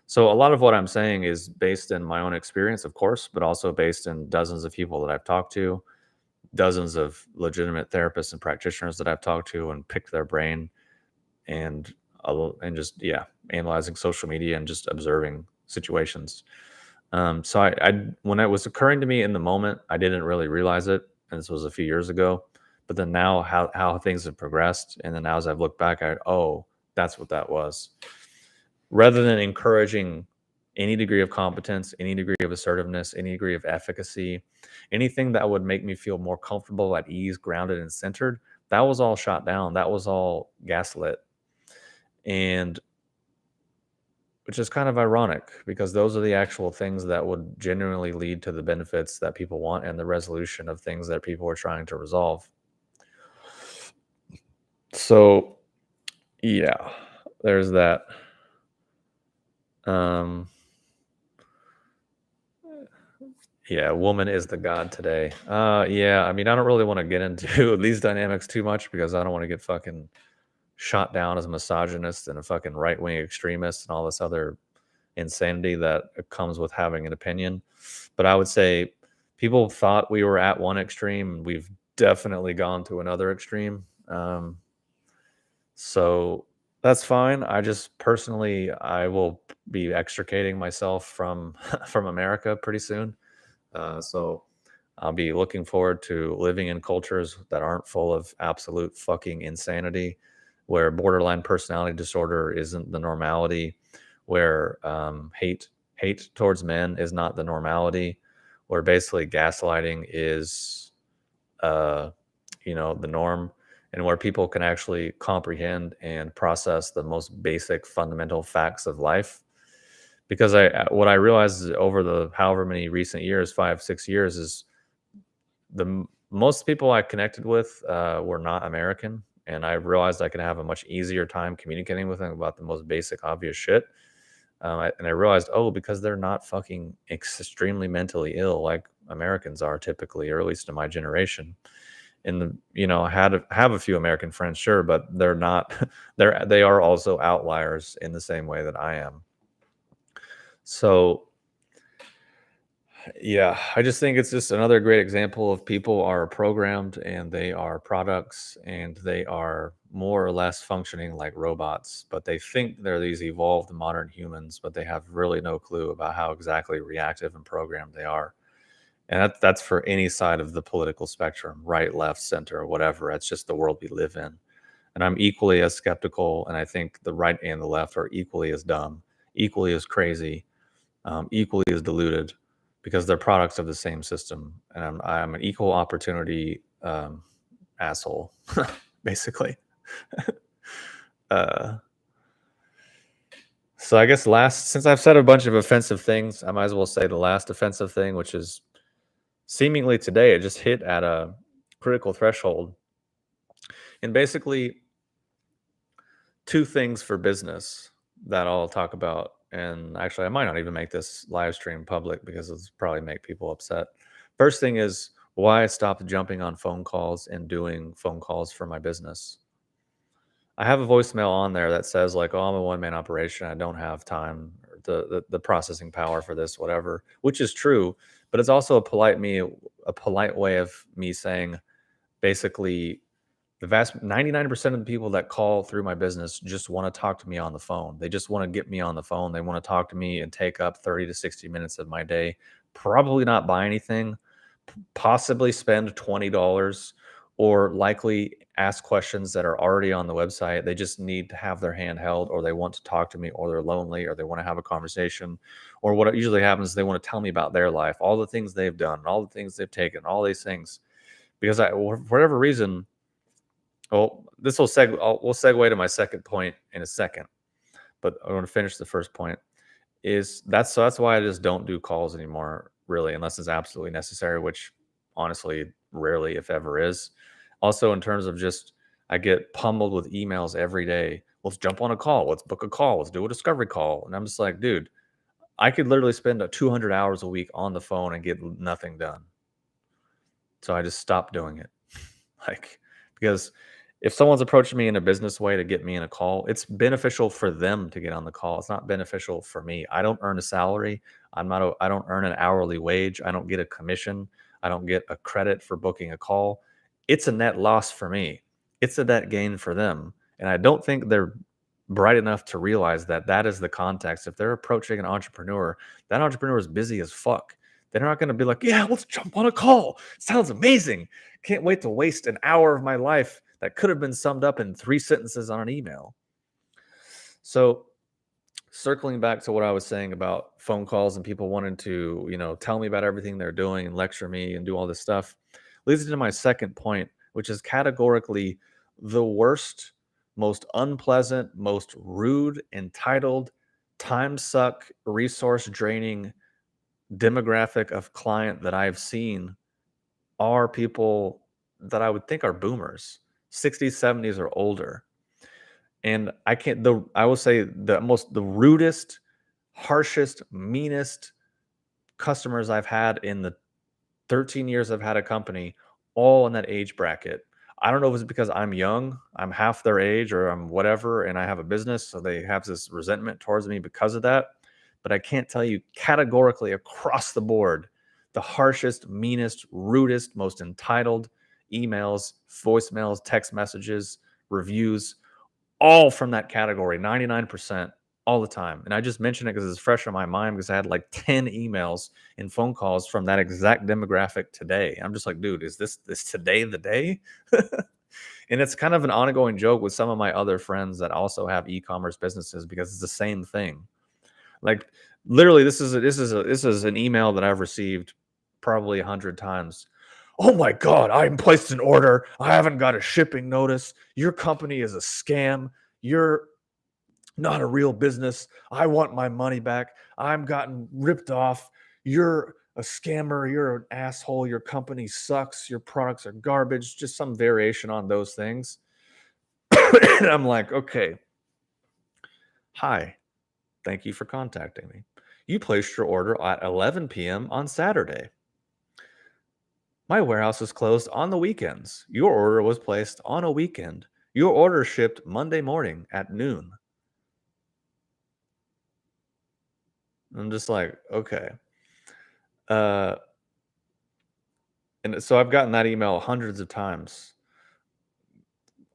So a lot of what I'm saying is based in my own experience, of course, but also based in dozens of people that I've talked to, dozens of legitimate therapists and practitioners that I've talked to and picked their brain, and and just analyzing social media and just observing situations. So when it was occurring to me in the moment, I didn't really realize it, and this was a few years ago. But then now, how things have progressed, and then now as I've looked back, that's what that was. Rather than encouraging any degree of competence, any degree of assertiveness, any degree of efficacy, anything that would make me feel more comfortable, at ease, grounded, and centered, that was all shot down. That was all gaslit. And which is kind of ironic because those are the actual things that would genuinely lead to the benefits that people want and the resolution of things that people are trying to resolve. So, yeah, there's that. Yeah, woman is the god today. Yeah, I mean, I don't really want to get into these dynamics too much because I don't want to get fucking shot down as a misogynist and a fucking right-wing extremist and all this other insanity that comes with having an opinion. But I would say people thought we were at one extreme. We've definitely gone to another extreme. So that's fine. I just personally, I will be extricating myself from from America pretty soon. So I'll be looking forward to living in cultures that aren't full of absolute fucking insanity, where borderline personality disorder isn't the normality, where hate towards men is not the normality, where basically gaslighting is uh, the norm, and where people can actually comprehend and process the most basic fundamental facts of life. Because what I realized is over the however many recent years, 5 6 years, is most people I connected with were not American, and I realized I could have a much easier time communicating with them about the most basic, obvious shit. And I realized, oh, because they're not fucking extremely mentally ill like Americans are typically, or at least in my generation. And I have a few American friends, sure, but they're not. They are also outliers in the same way that I am. So yeah, I just think it's just another great example of people are programmed and they are products and they are more or less functioning like robots, but they think they're these evolved modern humans, but they have really no clue about how exactly reactive and programmed they are. And that's for any side of the political spectrum, right, left, center, whatever. It's just the world we live in. And I'm equally as skeptical, and I think the right and the left are equally as dumb, equally as crazy, equally as deluded, because they're products of the same system. And I'm an equal opportunity asshole, basically. uh, so I guess since I've said a bunch of offensive things, I might as well say the last offensive thing, which is seemingly today, it just hit at a critical threshold. And basically, two things for business that I'll talk about. And actually, I might not even make this live stream public because it'll probably make people upset. First thing is why I stopped jumping on phone calls and doing phone calls for my business. I have a voicemail on there that says like, "Oh, I'm a one man operation. I don't have time, or the processing power for this, whatever," which is true. But it's also a polite way of me saying, basically, the vast 99% of the people that call through my business just want to talk to me on the phone. They just want to get me on the phone. They want to talk to me and take up 30 to 60 minutes of my day. Probably not buy anything, possibly spend $20, or likely ask questions that are already on the website. They just need to have their hand held, or they want to talk to me, or they're lonely, or they want to have a conversation. Or what usually happens is they want to tell me about their life, all the things they've done, all the things they've taken, all these things. Because for whatever reason, well, we'll segue to my second point in a second, but I want to finish the first point. That's why I just don't do calls anymore, really, unless it's absolutely necessary, which honestly rarely, if ever, is. Also, in terms of just, I get pummeled with emails every day. Let's jump on a call. Let's book a call. Let's do a discovery call. And I'm just like, dude, I could literally spend 200 hours a week on the phone and get nothing done. So I just stopped doing it. Like, because if someone's approaching me in a business way to get me in a call, it's beneficial for them to get on the call. It's not beneficial for me. I don't earn a salary. I don't earn an hourly wage. I don't get a commission. I don't get a credit for booking a call. It's a net loss for me. It's a net gain for them. And I don't think they're bright enough to realize that that is the context. If they're approaching an entrepreneur, that entrepreneur is busy as fuck. They're not going to be like, yeah, let's jump on a call. Sounds amazing. Can't wait to waste an hour of my life that could have been summed up in 3 sentences on an email. So, circling back to what I was saying about phone calls and people wanting to, tell me about everything they're doing and lecture me and do all this stuff, leads into my second point, which is categorically the worst, most unpleasant, most rude, entitled, time suck, resource draining demographic of client that I've seen are people that I would think are boomers, 60s, 70s, or older. And I will say the rudest, harshest, meanest customers I've had in the 13 years I've had a company, all in that age bracket. I don't know if it's because I'm young, I'm half their age, or I'm whatever, and I have a business, so they have this resentment towards me because of that. but I can't tell you categorically across the board the harshest, meanest, rudest, most entitled emails, voicemails, text messages, reviews, all from that category, 99% all the time. And I just mention it because it's fresh in my mind because I had like 10 emails and phone calls from that exact demographic today. I'm just like, dude, is this today the day? And it's kind of an ongoing joke with some of my other friends that also have e-commerce businesses because it's the same thing. Like literally, this is an email that I've received probably 100 times. Oh my God, I placed an order. I haven't got a shipping notice. Your company is a scam. You're not a real business. I want my money back. I'm gotten ripped off. You're a scammer. You're an asshole. Your company sucks. Your products are garbage. Just some variation on those things. And I'm like, okay, hi, thank you for contacting me. You placed your order at 11 p.m. on Saturday. My warehouse is closed on the weekends. Your order was placed on a weekend. Your order shipped Monday morning at noon. I'm just like, okay. Uh, and so I've gotten that email hundreds of times,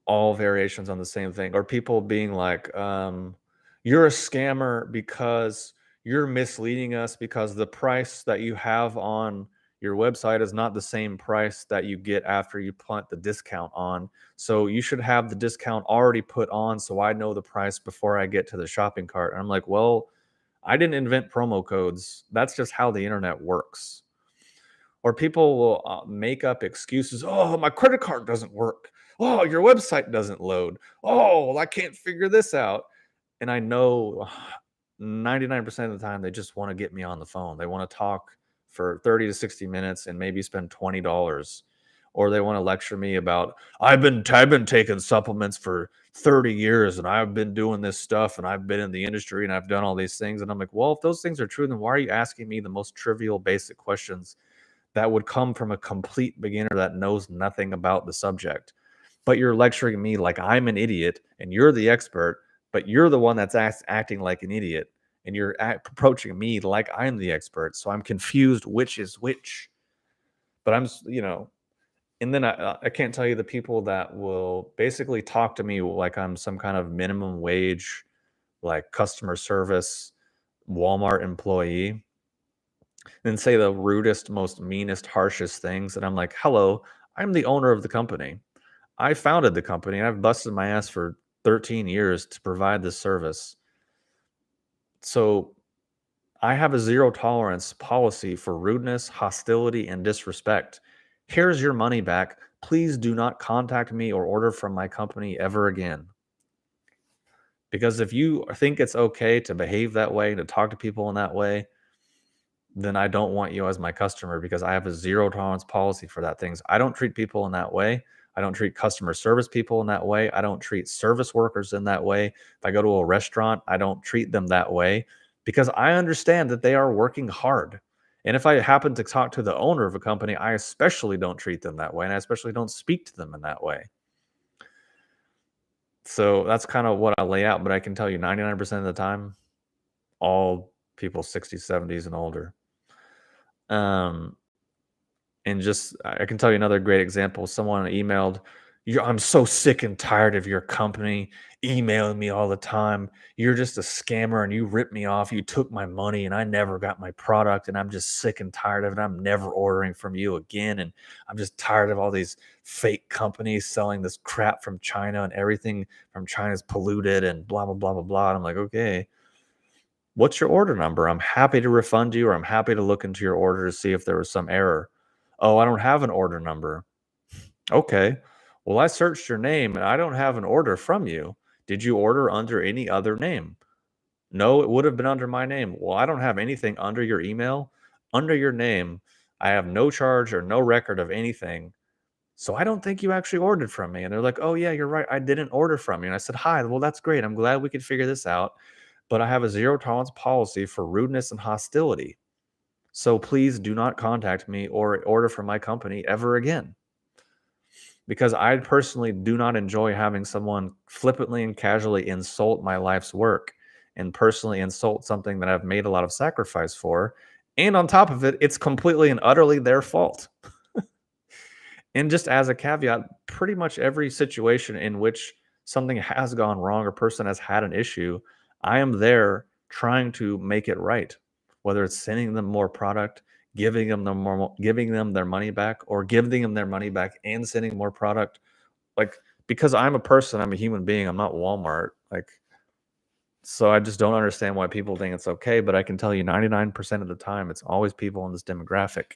all variations on the same thing, or people being like, you're a scammer because you're misleading us because the price that you have on your website is not the same price that you get after you put the discount on. So you should have the discount already put on so I know the price before I get to the shopping cart. And I'm like, well, I didn't invent promo codes. That's just how the internet works. Or people will make up excuses. Oh, my credit card doesn't work. Oh, your website doesn't load. Oh, well, I can't figure this out. And I know 99% of the time they just want to get me on the phone. They want to talk for 30 to 60 minutes and maybe spend $20. Or they want to lecture me about I've been taking supplements for 30 years and I've been doing this stuff and I've been in the industry and I've done all these things. And I'm like, well, if those things are true, then why are you asking me the most trivial basic questions that would come from a complete beginner that knows nothing about the subject? But you're lecturing me like I'm an idiot and you're the expert, but you're the one that's acting like an idiot and you're approaching me like I'm the expert. So I'm confused which is which. But and then I can't tell you the people that will basically talk to me like I'm some kind of minimum wage, like customer service Walmart employee, and say the rudest, most meanest, harshest things. And I'm like, hello, I'm the owner of the company. I founded the company and I've busted my ass for 13 years to provide this service. So I have a zero tolerance policy for rudeness, hostility, and disrespect. Here's your money back. Please do not contact me or order from my company ever again. Because if you think it's okay to behave that way, to talk to people in that way, then I don't want you as my customer because I have a zero tolerance policy for that things. I don't treat people in that way. I don't treat customer service people in that way. I don't treat service workers in that way. If I go to a restaurant, I don't treat them that way because I understand that they are working hard. And if I happen to talk to the owner of a company, I especially don't treat them that way. And I especially don't speak to them in that way. So that's kind of what I lay out. But I can tell you 99% of the time, all people 60s, 70s, and older. Um, And just I can tell you another great example. Someone emailed, I'm so sick and tired of your company emailing me all the time. You're just a scammer and you ripped me off. You took my money and I never got my product and I'm just sick and tired of it. I'm never ordering from you again. And I'm just tired of all these fake companies selling this crap from China and everything from China is polluted and blah, blah, blah, blah, blah. And I'm like, okay, what's your order number? I'm happy to refund you or I'm happy to look into your order to see if there was some error. Oh, I don't have an order number. Okay. Well, I searched your name and I don't have an order from you. Did you order under any other name? No, it would have been under my name. Well, I don't have anything under your email. Under your name, I have no charge or no record of anything. So I don't think you actually ordered from me. And they're like, oh, yeah, you're right. I didn't order from you. And I said, hi, well, that's great. I'm glad we could figure this out. But I have a zero tolerance policy for rudeness and hostility. So please do not contact me or order from my company ever again. Because I personally do not enjoy having someone flippantly and casually insult my life's work. and personally insult something that I've made a lot of sacrifice for. And on top of it, it's completely and utterly their fault. And just as a caveat, pretty much every situation in which something has gone wrong or person has had an issue, I am there trying to make it right. Whether it's sending them more product, giving them their money back, or giving them their money back and sending more product. Like, because I'm a person, I'm a human being, I'm not Walmart. Like, so I just don't understand why people think it's okay. But I can tell you 99% of the time, it's always people in this demographic.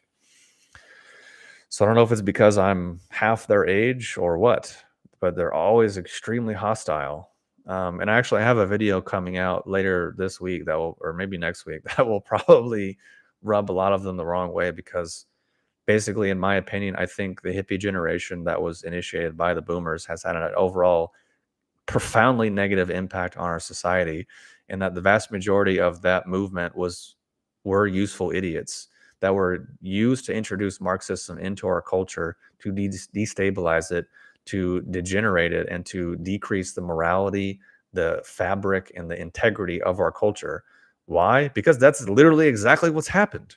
So I don't know if it's because I'm half their age or what, but they're always extremely hostile. And actually, I have a video coming out later this week that will, or maybe next week, that will probably rub a lot of them the wrong way because basically, in my opinion, I think the hippie generation that was initiated by the boomers has had an overall profoundly negative impact on our society, and that the vast majority of that movement were useful idiots that were used to introduce Marxism into our culture, to destabilize it, to degenerate it, and to decrease the morality, the fabric, and the integrity of our culture. Why? Because that's literally exactly what's happened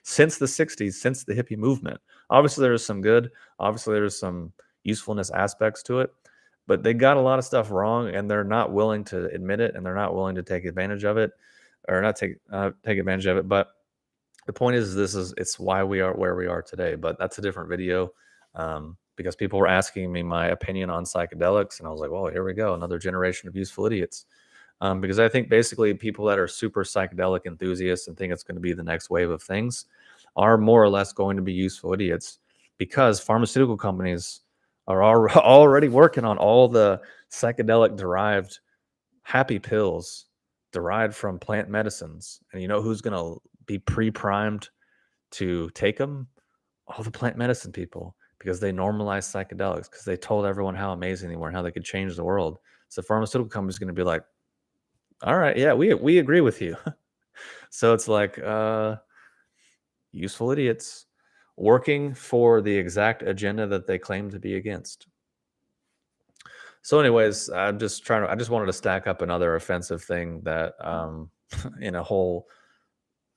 since the 60s, since the hippie movement. Obviously, there's some good, obviously, there's some usefulness aspects to it, but they got a lot of stuff wrong, and they're not willing to admit it, and they're not willing to take advantage of it, or not take advantage of it. But the point is, it's why we are where we are today. But that's a different video, because people were asking me my opinion on psychedelics, and I was like, well, here we go, another generation of useful idiots. Because I think basically people that are super psychedelic enthusiasts and think it's going to be the next wave of things are more or less going to be useful idiots, because pharmaceutical companies are already working on all the psychedelic derived happy pills derived from plant medicines. And you know who's going to be pre-primed to take them? All the plant medicine people, because they normalized psychedelics, because they told everyone how amazing they were and how they could change the world. So pharmaceutical companies going to be like, all right, yeah, we agree with you. So it's like useful idiots working for the exact agenda that they claim to be against. So anyways, I just wanted to stack up another offensive thing that in a whole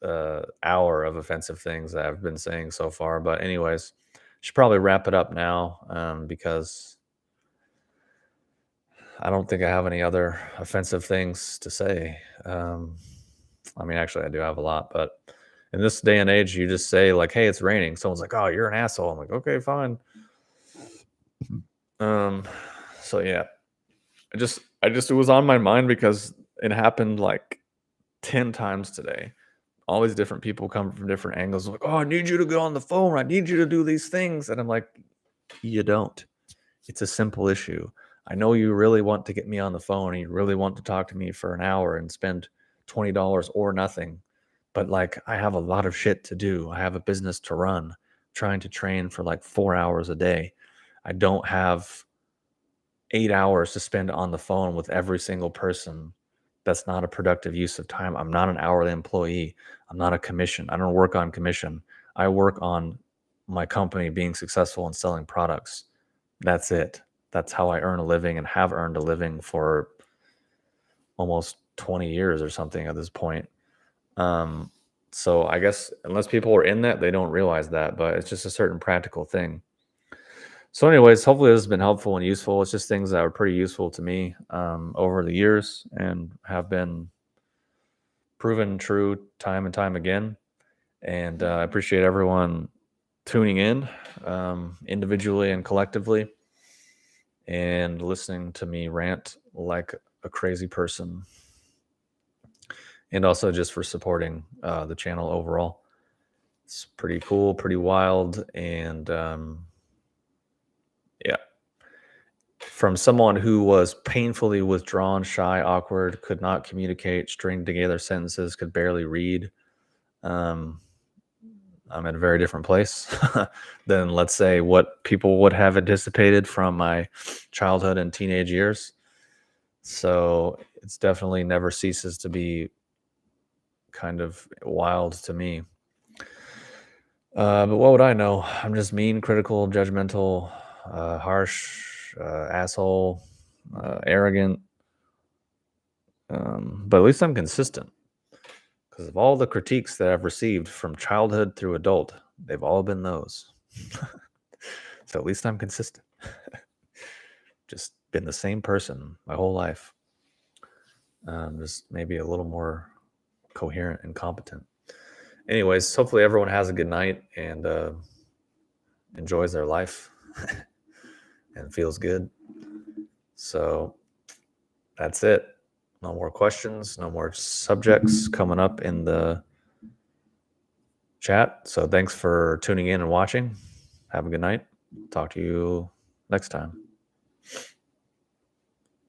hour of offensive things that I've been saying so far. But anyways, should probably wrap it up now, because I don't think I have any other offensive things to say. I mean, actually, I do have a lot, but in this day and age, you just say like, "Hey, it's raining." Someone's like, "Oh, you're an asshole." I'm like, "Okay, fine." Um, so yeah, it was on my mind because it happened like 10 times today. All these different people come from different angles, like, "Oh, I need you to go on the phone. I need you to do these things," and I'm like, "You don't. It's a simple issue. I know you really want to get me on the phone and you really want to talk to me for an hour and spend $20 or nothing. But like, I have a lot of shit to do. I have a business to run, trying to train for like 4 hours a day. I don't have 8 hours to spend on the phone with every single person. That's not a productive use of time. I'm not an hourly employee. I'm not a commission. I don't work on commission. I work on my company being successful and selling products. That's it. That's how I earn a living and have earned a living for almost 20 years or something at this point. So I guess unless people are in that, they don't realize that, but it's just a certain practical thing. So anyways, hopefully this has been helpful and useful. It's just things that were pretty useful to me over the years and have been proven true time and time again. And I appreciate everyone tuning in individually and collectively, and listening to me rant like a crazy person, and also just for supporting the channel overall. It's pretty cool, pretty wild, and yeah. From someone who was painfully withdrawn, shy, awkward, could not communicate, string together sentences, could barely read. I'm at a very different place than, let's say, what people would have anticipated from my childhood and teenage years. So it's definitely never ceases to be kind of wild to me. But what would I know? I'm just mean, critical, judgmental, harsh, asshole, arrogant, But at least I'm consistent, because of all the critiques that I've received from childhood through adult, they've all been those. So at least I'm consistent. Just been the same person my whole life. Just maybe a little more coherent and competent. Anyways, hopefully everyone has a good night and enjoys their life and feels good. So that's it. No more questions, no more subjects coming up in the chat. So thanks for tuning in and watching. Have a good night. Talk to you next time.